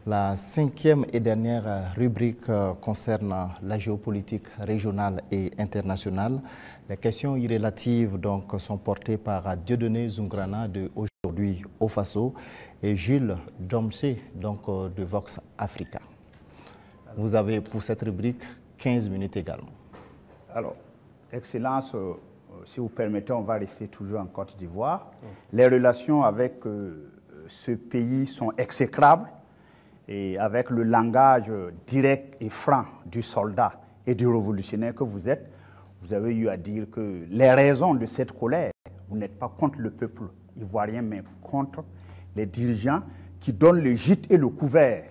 La 5e et dernière rubrique concerne la géopolitique régionale et internationale. Les questions irrelatives donc, sont portées par Dieudonné Zungrana de Aujourd'hui au Faso et Jules Domsé donc, de Vox Africa. Vous avez pour cette rubrique 15 minutes également. Alors, Excellence, si vous permettez, on va rester toujours en Côte d'Ivoire. Les relations avec ce pays sont exécrables. Et avec le langage direct et franc du soldat et du révolutionnaire que vous êtes, vous avez eu à dire que les raisons de cette colère, vous n'êtes pas contre le peuple ivoirien, mais contre les dirigeants qui donnent le gîte et le couvert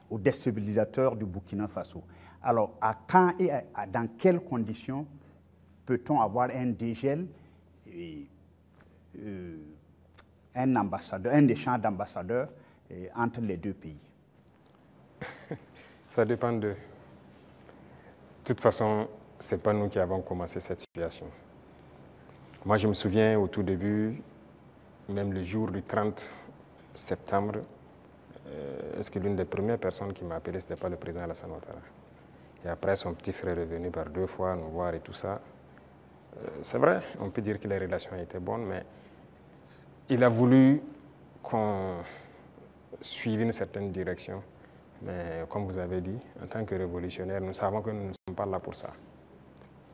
aux déstabilisateurs du Burkina Faso. Alors, à quand et dans quelles conditions peut-on avoir un dégel et un échange d'ambassadeurs entre les deux pays? Ça dépend d'eux. De toute façon, ce n'est pas nous qui avons commencé cette situation. Moi, je me souviens au tout début, même le jour du 30 septembre, est-ce que l'une des premières personnes qui m'a appelé, ce n'était pas le président Alassane Ouattara? Et après, son petit frère est venu par 2 fois nous voir et tout ça. C'est vrai, on peut dire que les relations étaient bonnes, mais il a voulu qu'on suive une certaine direction. Mais comme vous avez dit, en tant que révolutionnaire, nous savons que nous ne sommes pas là pour ça.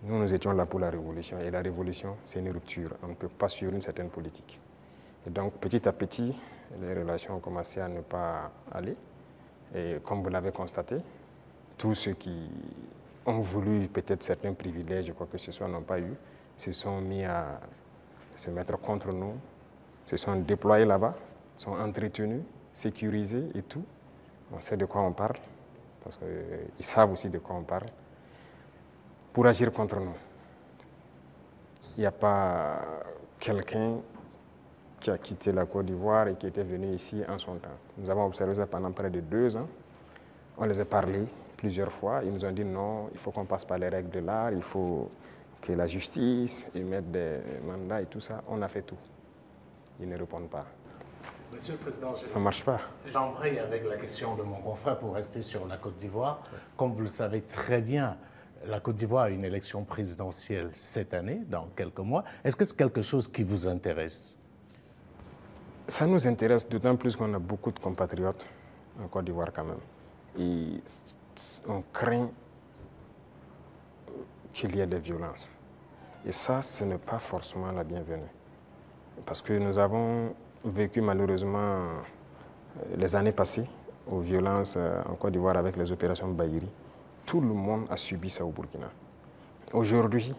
Nous, nous étions là pour la révolution. Et la révolution, c'est une rupture. On ne peut pas suivre une certaine politique. Et donc, petit à petit, les relations ont commencé à ne pas aller. Et comme vous l'avez constaté, tous ceux qui ont voulu peut-être certains privilèges, quoi que ce soit, n'ont pas eu, se sont mis à se mettre contre nous, se sont déployés là-bas, sont entretenus, sécurisés et tout. On sait de quoi on parle, parce qu'ils savent aussi de quoi on parle, pour agir contre nous. Il n'y a pas quelqu'un qui a quitté la Côte d'Ivoire et qui était venu ici en son temps. Nous avons observé ça pendant près de 2 ans. On les a parlé plusieurs fois. Ils nous ont dit non, il faut qu'on passe par les règles de l'art, il faut que la justice émette des mandats et tout ça. On a fait tout. Ils ne répondent pas. Monsieur le Président, ça ne marche pas. J'embraye avec la question de mon confrère pour rester sur la Côte d'Ivoire. Comme vous le savez très bien, la Côte d'Ivoire a une élection présidentielle cette année, dans quelques mois. Est-ce que c'est quelque chose qui vous intéresse? Ça nous intéresse d'autant plus qu'on a beaucoup de compatriotes en Côte d'Ivoire quand même. Et on craint qu'il y ait des violences. Et ça, ce n'est pas forcément la bienvenue. Parce que nous avons vécu malheureusement les années passées aux violences en Côte d'Ivoire avec les opérations Bahiri. Tout le monde a subi ça au Burkina. Aujourd'hui,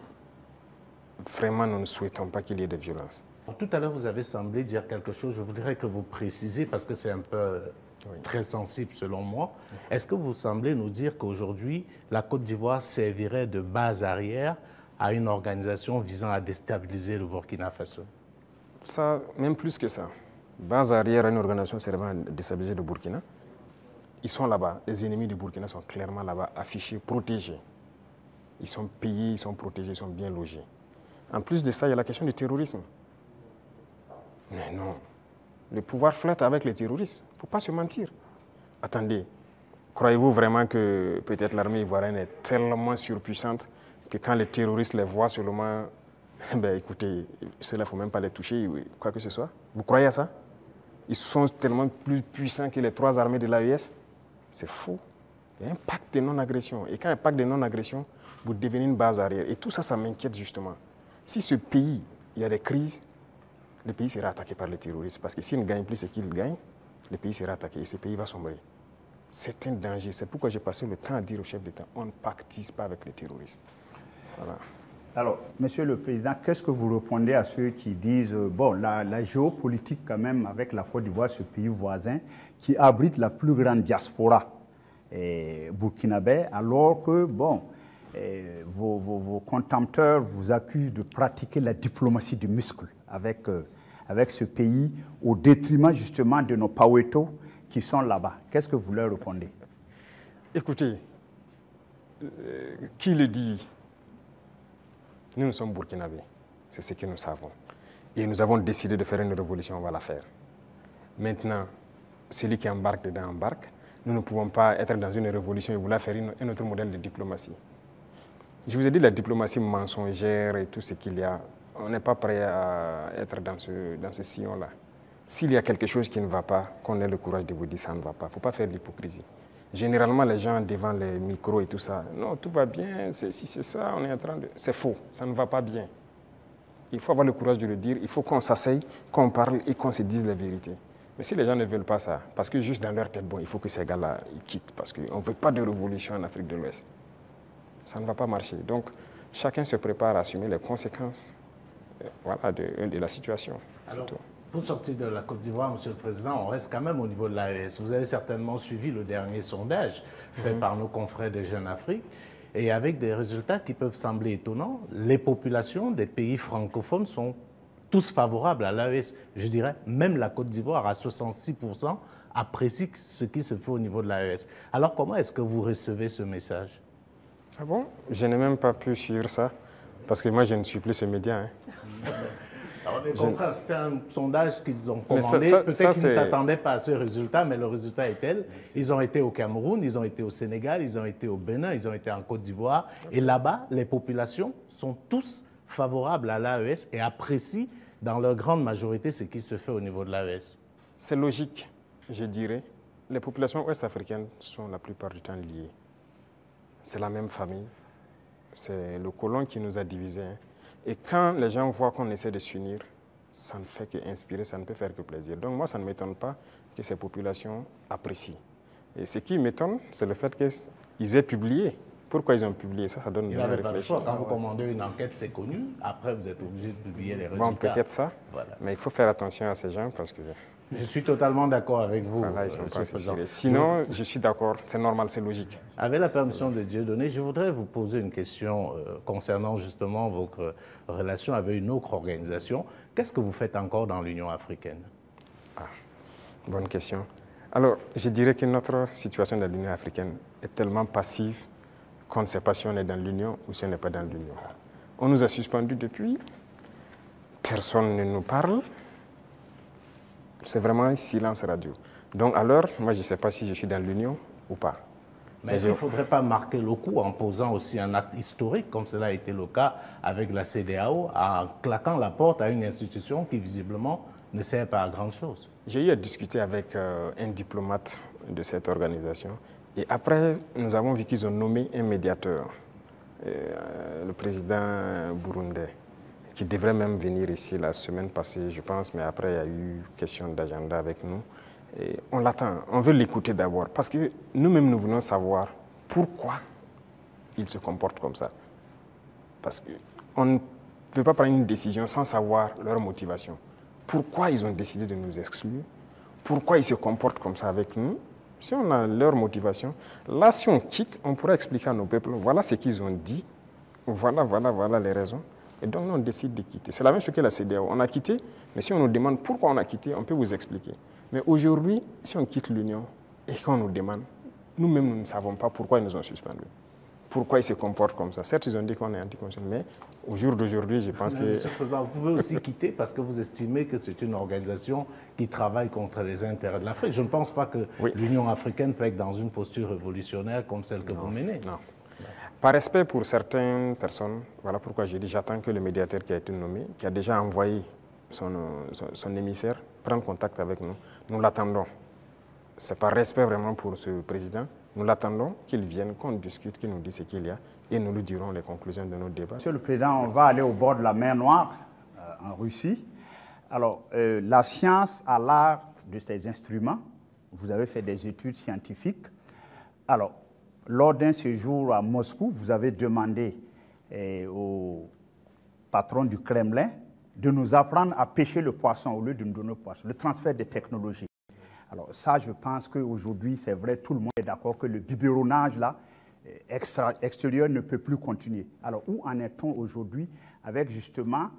vraiment, nous ne souhaitons pas qu'il y ait des violences. Tout à l'heure, vous avez semblé dire quelque chose. Je voudrais que vous précisez, parce que c'est un peu très sensible selon moi. Est-ce que vous semblez nous dire qu'aujourd'hui, la Côte d'Ivoire servirait de base arrière à une organisation visant à déstabiliser le Burkina Faso? Ça, même plus que ça. Base arrière à une organisation servant à déstabiliser le Burkina. Ils sont là-bas. Les ennemis du Burkina sont clairement là-bas, affichés, protégés. Ils sont payés, ils sont protégés, ils sont bien logés. En plus de ça, il y a la question du terrorisme. Mais non, le pouvoir flotte avec les terroristes. Il ne faut pas se mentir. Attendez, croyez-vous vraiment que peut-être l'armée ivoirienne est tellement surpuissante que quand les terroristes les voient seulement, ben écoutez, ceux-là, il ne faut même pas les toucher, quoi que ce soit. Vous croyez à ça? Ils sont tellement plus puissants que les 3 armées de l'AES. C'est faux. Il y a un pacte de non-agression. Et quand il y a un pacte de non-agression, vous devenez une base arrière. Et tout ça, ça m'inquiète justement. Si ce pays, il y a des crises, le pays sera attaqué par les terroristes. Parce que s'ils ne gagnent plus ce qu'ils gagnent, le pays sera attaqué et ce pays va sombrer. C'est un danger. C'est pourquoi j'ai passé le temps à dire au chef d'État, on ne pactise pas avec les terroristes. Voilà. Alors, Monsieur le Président, qu'est-ce que vous répondez à ceux qui disent, bon, la géopolitique quand même avec la Côte d'Ivoire, ce pays voisin, qui abrite la plus grande diaspora burkinabé, alors que, bon, vos contempteurs vous accusent de pratiquer la diplomatie du muscle avec ce pays, au détriment justement de nos Paweto qui sont là-bas. Qu'est-ce que vous leur répondez? Écoutez, qui le dit? Nous sommes burkinabés, c'est ce que nous savons. Et nous avons décidé de faire une révolution, on va la faire. Maintenant, celui qui embarque dedans embarque. Nous ne pouvons pas être dans une révolution et vouloir faire un autre modèle de diplomatie. Je vous ai dit la diplomatie mensongère et tout ce qu'il y a. On n'est pas prêt à être dans ce sillon-là. S'il y a quelque chose qui ne va pas, qu'on ait le courage de vous dire ça ne va pas. Il ne faut pas faire de l'hypocrisie. Généralement, les gens devant les micros et tout ça, non, tout va bien, si c'est ça, on est en train de... C'est faux, ça ne va pas bien. Il faut avoir le courage de le dire, il faut qu'on s'asseye, qu'on parle et qu'on se dise la vérité. Mais si les gens ne veulent pas ça, parce que juste dans leur tête, bon, il faut que ces gars-là quittent, parce qu'on ne veut pas de révolution en Afrique de l'Ouest. Ça ne va pas marcher. Donc, chacun se prépare à assumer les conséquences voilà, de la situation. Alors, pour sortir de la Côte d'Ivoire, Monsieur le Président, on reste quand même au niveau de l'AES. Vous avez certainement suivi le dernier sondage fait par nos confrères de Jeune Afrique, et avec des résultats qui peuvent sembler étonnants. Les populations des pays francophones sont tous favorables à l'AES. Je dirais, même la Côte d'Ivoire, à 66%, apprécie ce qui se fait au niveau de l'AES. Alors, comment est-ce que vous recevez ce message? Ah bon? Je n'ai même pas pu suivre ça, parce que moi, je ne suis plus ce média. Hein. Alors, on est contraint, c'était un sondage qu'ils ont commandé. Peut-être qu'ils ne s'attendaient pas à ce résultat, mais le résultat est tel. Ils ont été au Cameroun, ils ont été au Sénégal, ils ont été au Bénin, ils ont été en Côte d'Ivoire. Et là-bas, les populations sont tous favorables à l'AES et apprécient dans leur grande majorité ce qui se fait au niveau de l'AES. C'est logique, je dirais. Les populations ouest-africaines sont la plupart du temps liées. C'est la même famille. C'est le colon qui nous a divisés. Hein. Et quand les gens voient qu'on essaie de s'unir, ça ne fait qu'inspirer, ça ne peut faire que plaisir. Donc moi, ça ne m'étonne pas que ces populations apprécient. Et ce qui m'étonne, c'est le fait qu'ils aient publié. Pourquoi ils ont publié ça? Ça donne Il de n'avait pas le choix. Quand vous ouais. commandez une enquête, c'est connu. Après, vous êtes obligé de publier les résultats. Bon, peut-être ça, voilà. Mais il faut faire attention à ces gens parce que... Je suis totalement d'accord avec vous, voilà, ils sont pas Monsieur le Président. Sinon, je suis d'accord, c'est normal, c'est logique. Avec la permission de Dieudonné, je voudrais vous poser une question concernant justement votre relation avec une autre organisation. Qu'est-ce que vous faites encore dans l'Union africaine? Bonne question. Alors, je dirais que notre situation dans l'Union africaine est tellement passive qu'on ne sait pas si on est dans l'Union ou si on n'est pas dans l'Union. On nous a suspendus depuis, personne ne nous parle, c'est vraiment un silence radio. Donc alors, moi je ne sais pas si je suis dans l'Union ou pas. Mais est-ce qu'il ne faudrait pas marquer le coup en posant aussi un acte historique, comme cela a été le cas avec la CEDEAO, en claquant la porte à une institution qui visiblement ne sert pas à grand-chose? J'ai eu à discuter avec un diplomate de cette organisation. Et après, nous avons vu qu'ils ont nommé un médiateur, le président burundais, qui devrait même venir ici la semaine passée, je pense, mais après, il y a eu question d'agenda avec nous. Et on l'attend, on veut l'écouter d'abord, parce que nous-mêmes, nous voulons savoir pourquoi ils se comportent comme ça. Parce qu'on ne peut pas prendre une décision sans savoir leur motivation. Pourquoi ils ont décidé de nous exclure? Pourquoi ils se comportent comme ça avec nous? Si on a leur motivation, là, si on quitte, on pourra expliquer à nos peuples, voilà ce qu'ils ont dit, voilà les raisons. Et donc, nous, on décide de quitter. C'est la même chose que la CEDEAO. On a quitté, mais si on nous demande pourquoi on a quitté, on peut vous expliquer. Mais aujourd'hui, si on quitte l'Union et qu'on nous demande, nous-mêmes, nous ne savons pas pourquoi ils nous ont suspendus. Pourquoi ils se comportent comme ça. Certes, ils ont dit qu'on est anticonstitutionnel, mais au jour d'aujourd'hui, je pense que... Monsieur le Président, vous pouvez aussi quitter parce que vous estimez que c'est une organisation qui travaille contre les intérêts de l'Afrique. Je ne pense pas que l'Union africaine peut être dans une posture révolutionnaire comme celle que vous menez. Non. Par respect pour certaines personnes, voilà pourquoi j'ai dit j'attends que le médiateur qui a été nommé, qui a déjà envoyé son émissaire, prenne contact avec nous. Nous l'attendons. Ce n'est pas respect vraiment pour ce président. Nous l'attendons qu'il vienne, qu'on discute, qu'il nous dise ce qu'il y a et nous lui dirons les conclusions de nos débats. Monsieur le Président, on va aller au bord de la mer Noire, en Russie. Alors, la science a l'art de ces instruments. Vous avez fait des études scientifiques. Alors, lors d'un séjour à Moscou, vous avez demandé au patron du Kremlin de nous apprendre à pêcher le poisson au lieu de nous donner le poisson, le transfert des technologies. Alors ça, je pense qu'aujourd'hui, c'est vrai, tout le monde est d'accord que le biberonnage là, extérieur ne peut plus continuer. Alors où en est-on aujourd'hui avec justement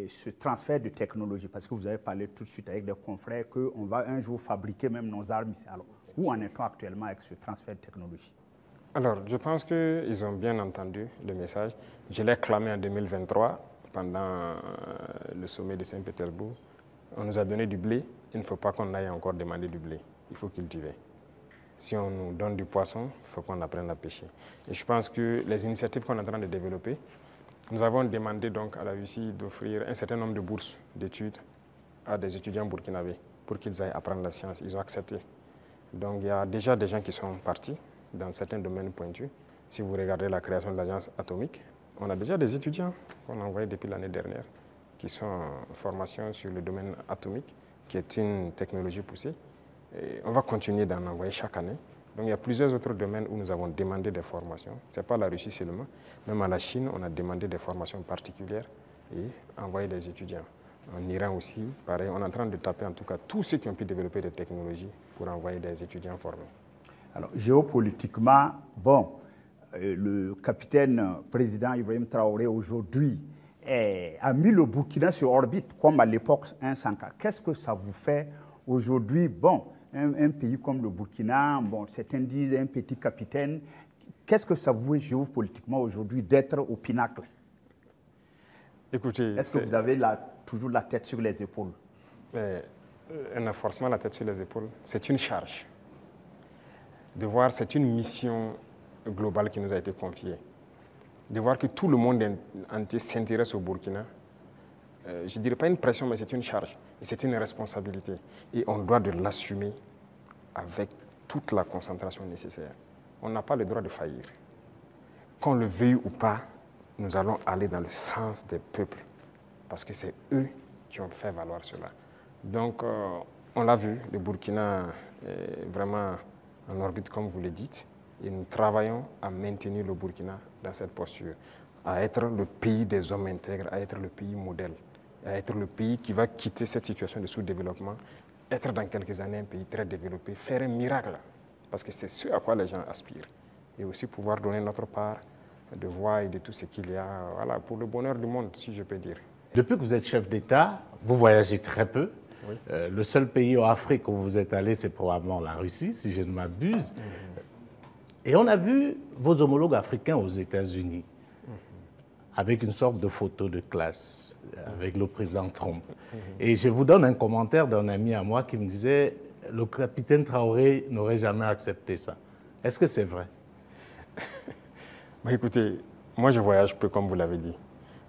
ce transfert de technologie? Parce que vous avez parlé tout de suite avec des confrères qu'on va un jour fabriquer même nos armes ici. Alors où en est-on actuellement avec ce transfert de technologie? Alors, je pense qu'ils ont bien entendu le message. Je l'ai clamé en 2023 pendant le sommet de Saint-Pétersbourg. On nous a donné du blé. Il ne faut pas qu'on aille encore demander du blé. Il faut cultiver. Si on nous donne du poisson, il faut qu'on apprenne à pêcher. Et je pense que les initiatives qu'on est en train de développer, nous avons demandé donc à la Russie d'offrir un certain nombre de bourses d'études à des étudiants burkinabés pour qu'ils aillent apprendre la science. Ils ont accepté. Donc il y a déjà des gens qui sont partis dans certains domaines pointus. Si vous regardez la création de l'agence atomique, on a déjà des étudiants qu'on a envoyés depuis l'année dernière qui sont en formation sur le domaine atomique, qui est une technologie poussée. Et on va continuer d'en envoyer chaque année. Donc il y a plusieurs autres domaines où nous avons demandé des formations. Ce n'est pas la Russie seulement. Même à la Chine, on a demandé des formations particulières et envoyé des étudiants. En Iran aussi, pareil, on est en train de taper en tout cas tous ceux qui ont pu développer des technologies pour envoyer des étudiants formés. Alors, géopolitiquement, bon, le capitaine président Ibrahim Traoré aujourd'hui a mis le Burkina sur orbite, comme à l'époque un Sankara. Qu'est-ce que ça vous fait aujourd'hui? Bon, un pays comme le Burkina, bon, certains disent un petit capitaine. Qu'est-ce que ça vous fait géopolitiquement aujourd'hui d'être au pinacle? Écoutez, est-ce que vous avez toujours la tête sur les épaules? Un renforcement la tête sur les épaules, c'est une charge. De voir, c'est une mission globale qui nous a été confiée. De voir que tout le monde entier s'intéresse au Burkina, je ne dirais pas une pression, mais c'est une charge. Et c'est une responsabilité. Et on doit de l'assumer avec toute la concentration nécessaire. On n'a pas le droit de faillir. Qu'on le veuille ou pas, nous allons aller dans le sens des peuples, parce que c'est eux qui ont fait valoir cela. Donc, on l'a vu, le Burkina est vraiment en orbite, comme vous le dites, et nous travaillons à maintenir le Burkina dans cette posture, à être le pays des hommes intègres, à être le pays modèle, à être le pays qui va quitter cette situation de sous-développement, être dans quelques années un pays très développé, faire un miracle, parce que c'est ce à quoi les gens aspirent, et aussi pouvoir donner notre part de voix et de tout ce qu'il y a, voilà, pour le bonheur du monde, si je peux dire. Depuis que vous êtes chef d'État, vous voyagez très peu. Oui. Le seul pays en Afrique où vous êtes allé, c'est probablement la Russie, si je ne m'abuse. Et on a vu vos homologues africains aux États-Unis, avec une sorte de photo de classe, avec le président Trump. Et je vous donne un commentaire d'un ami à moi qui me disait « Le capitaine Traoré n'aurait jamais accepté ça ». Est-ce que c'est vrai? Écoutez, moi je voyage peu, comme vous l'avez dit.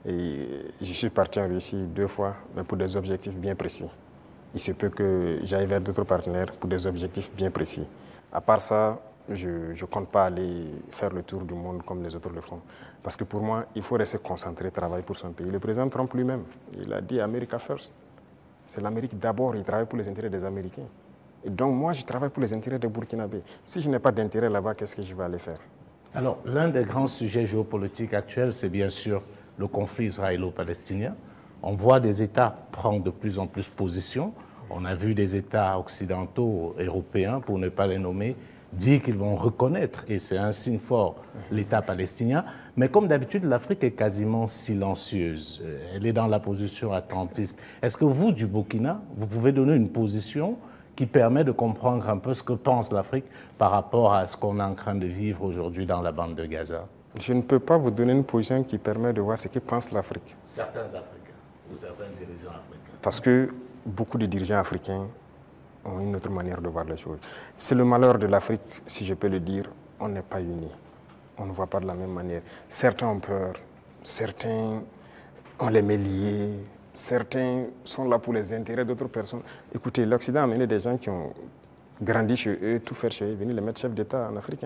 Et je suis parti en Russie 2 fois, mais pour des objectifs bien précis. Il se peut que j'aille vers d'autres partenaires pour des objectifs bien précis. À part ça, je ne compte pas aller faire le tour du monde comme les autres le font. Parce que pour moi, il faut rester concentré, travailler pour son pays. Le président Trump lui-même, il a dit « America first ». C'est l'Amérique d'abord, il travaille pour les intérêts des Américains. Et donc moi, je travaille pour les intérêts des Burkinabés. Si je n'ai pas d'intérêt là-bas, qu'est-ce que je vais aller faire? Alors, l'un des grands sujets géopolitiques actuels, c'est bien sûr le conflit israélo-palestinien. On voit des États prendre de plus en plus position. On a vu des États occidentaux, européens, pour ne pas les nommer, dire qu'ils vont reconnaître, et c'est un signe fort, l'État palestinien. Mais comme d'habitude, l'Afrique est quasiment silencieuse. Elle est dans la position attentiste. Est-ce que vous, du Burkina, vous pouvez donner une position qui permet de comprendre un peu ce que pense l'Afrique par rapport à ce qu'on est en train de vivre aujourd'hui dans la bande de Gaza? Je ne peux pas vous donner une position qui permet de voir ce que pense l'Afrique. Certains Africains, ou certains dirigeants africains. Parce que beaucoup de dirigeants africains ont une autre manière de voir les choses. C'est le malheur de l'Afrique, si je peux le dire, on n'est pas unis. On ne voit pas de la même manière. Certains ont peur, certains on les met liés, certains sont là pour les intérêts d'autres personnes. Écoutez, l'Occident a amené des gens qui ont grandi chez eux, tout faire chez eux, venir les mettre chefs d'État en Afrique.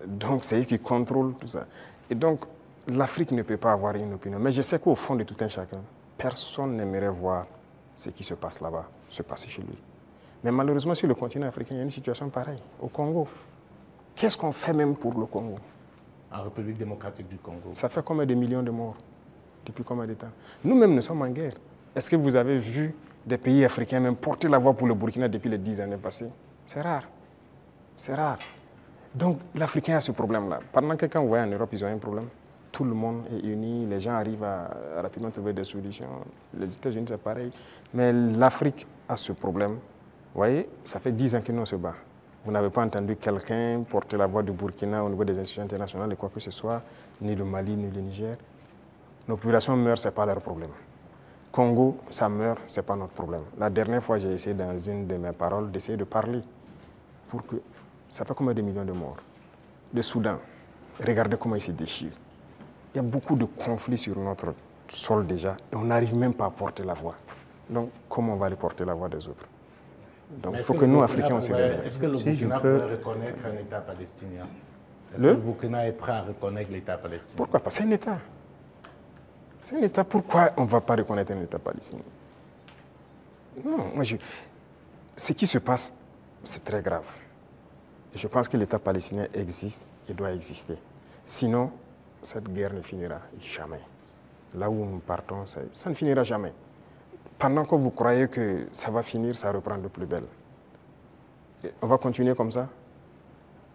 Donc c'est eux qui contrôlent tout ça. Et donc l'Afrique ne peut pas avoir une opinion. Mais je sais qu'au fond de tout un chacun, personne n'aimerait voir ce qui se passe là-bas, se passer chez lui. Mais malheureusement, sur le continent africain, il y a une situation pareille. Au Congo, qu'est-ce qu'on fait même pour le Congo? En République démocratique du Congo. Ça fait combien de millions de morts? Depuis combien de temps? Nous-mêmes, nous sommes en guerre. Est-ce que vous avez vu des pays africains même porter la voix pour le Burkina depuis les 10 années passées? C'est rare. C'est rare. Donc, l'Africain a ce problème-là. Pendant que quand vous voyez en Europe, ils ont un problème. Tout le monde est uni, les gens arrivent à rapidement trouver des solutions. Les États-Unis, c'est pareil. Mais l'Afrique a ce problème. Vous voyez, ça fait 10 ans que nous, on se bat. Vous n'avez pas entendu quelqu'un porter la voix du Burkina au niveau des institutions internationales et quoi que ce soit, ni le Mali, ni le Niger. Nos populations meurent, ce n'est pas leur problème. Congo, ça meurt, ce n'est pas notre problème. La dernière fois, j'ai essayé dans une de mes paroles d'essayer de parler pour que... Ça fait combien de millions de morts? Le Soudan, regardez comment il se déchire. Il y a beaucoup de conflits sur notre sol déjà et on n'arrive même pas à porter la voix. Donc, comment on va aller porter la voix des autres? Donc, il faut que nous, Africains, on s'éveille. Est-ce que le Burkina peut reconnaître un État palestinien? Est-ce que le Burkina est prêt à reconnaître l'État palestinien? Pourquoi pas? C'est un État. C'est un État. Pourquoi on ne va pas reconnaître un État palestinien? Non, ce qui se passe, c'est très grave. Je pense que l'État palestinien existe et doit exister. Sinon, cette guerre ne finira jamais. Là où nous partons, ça ne finira jamais. Pendant que vous croyez que ça va finir, ça reprend de plus belle. Et on va continuer comme ça.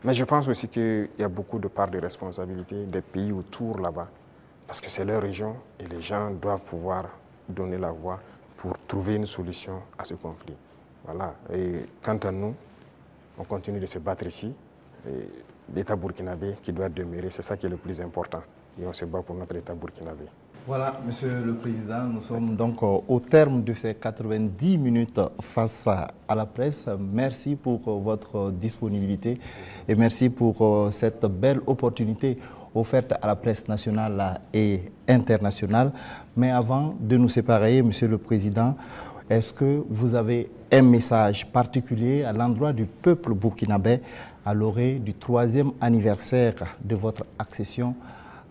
Mais je pense aussi qu'il y a beaucoup de parts de responsabilité des pays autour là-bas. Parce que c'est leur région et les gens doivent pouvoir donner la voix pour trouver une solution à ce conflit. Voilà. Et quant à nous, on continue de se battre ici. L'État burkinabé qui doit demeurer, c'est ça qui est le plus important. Et on se bat pour notre État burkinabé. Voilà, Monsieur le Président, nous sommes donc au terme de ces 90 minutes face à la presse. Merci pour votre disponibilité et merci pour cette belle opportunité offerte à la presse nationale et internationale. Mais avant de nous séparer, Monsieur le Président, est-ce que vous avez un message particulier à l'endroit du peuple burkinabé à l'orée du 3e anniversaire de votre accession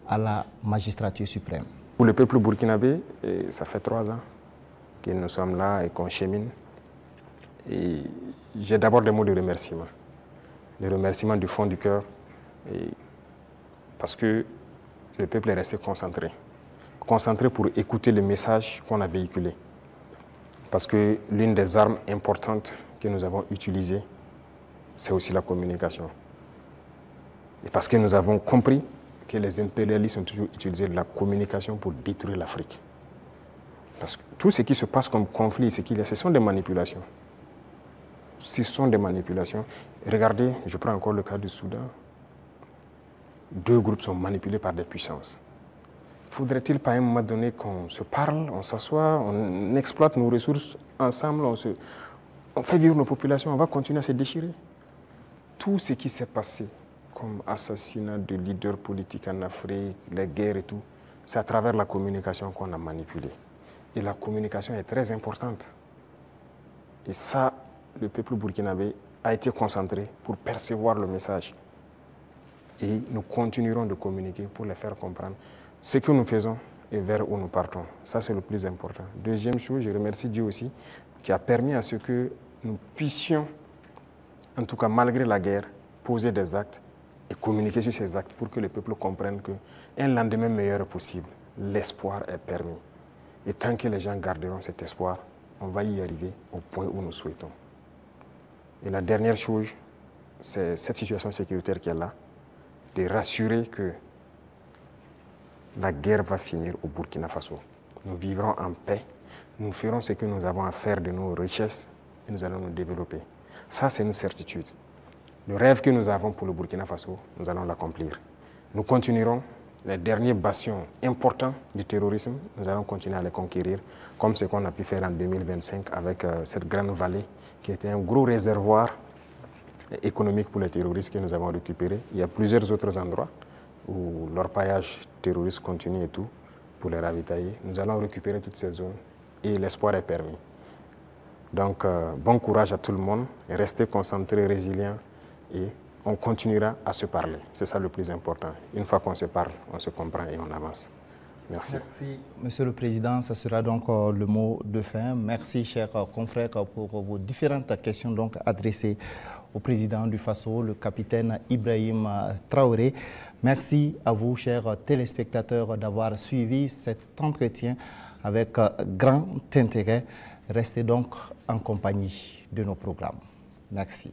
à la magistrature suprême? Pour le peuple burkinabé, ça fait 3 ans que nous sommes là et qu'on chemine. Et j'ai d'abord des mots de remerciement. Des remerciements du fond du cœur, parce que le peuple est resté concentré. Concentré pour écouter le message qu'on a véhiculé. Parce que l'une des armes importantes que nous avons utilisées, c'est aussi la communication. Et parce que nous avons compris que les impérialistes ont toujours utilisé la communication pour détruire l'Afrique. Parce que tout ce qui se passe comme conflit, ce sont des manipulations. Ce sont des manipulations. Regardez, je prends encore le cas du Soudan. 2 groupes sont manipulés par des puissances. Faudrait-il pas à un moment donné qu'on se parle, on s'assoit, on exploite nos ressources ensemble, on fait vivre nos populations, on va continuer à se déchirer? Tout ce qui s'est passé comme assassinat de leaders politiques en Afrique, les guerres et tout, c'est à travers la communication qu'on a manipulé. Et la communication est très importante. Et ça, le peuple burkinabé a été concentré pour percevoir le message. Et nous continuerons de communiquer pour les faire comprendre ce que nous faisons et vers où nous partons. Ça, c'est le plus important. Deuxième chose, je remercie Dieu aussi, qui a permis à ce que nous puissions, en tout cas malgré la guerre, poser des actes et communiquer sur ces actes pour que le peuple comprenne qu'un lendemain meilleur est possible. L'espoir est permis. Et tant que les gens garderont cet espoir, on va y arriver au point où nous souhaitons. Et la dernière chose, c'est cette situation sécuritaire qui est là, de rassurer que la guerre va finir au Burkina Faso. Nous vivrons en paix, nous ferons ce que nous avons à faire de nos richesses et nous allons nous développer. Ça, c'est une certitude. Le rêve que nous avons pour le Burkina Faso, nous allons l'accomplir. Nous continuerons les derniers bastions importants du terrorisme, nous allons continuer à les conquérir, comme ce qu'on a pu faire en 2025 avec cette grande vallée qui était un gros réservoir économique pour les terroristes que nous avons récupéré. Il y a plusieurs autres endroits où l'orpaillage terroriste continue et tout, pour les ravitailler. Nous allons récupérer toutes ces zones et l'espoir est permis. Donc, bon courage à tout le monde, restez concentrés, résilients et on continuera à se parler. C'est ça le plus important. Une fois qu'on se parle, on se comprend et on avance. Merci. Merci, Monsieur le Président. Ça sera donc le mot de fin. Merci, chers confrères, pour vos différentes questions donc adressées au président du Faso, le capitaine Ibrahim Traoré. Merci à vous, chers téléspectateurs, d'avoir suivi cet entretien avec grand intérêt. Restez donc en compagnie de nos programmes. Merci.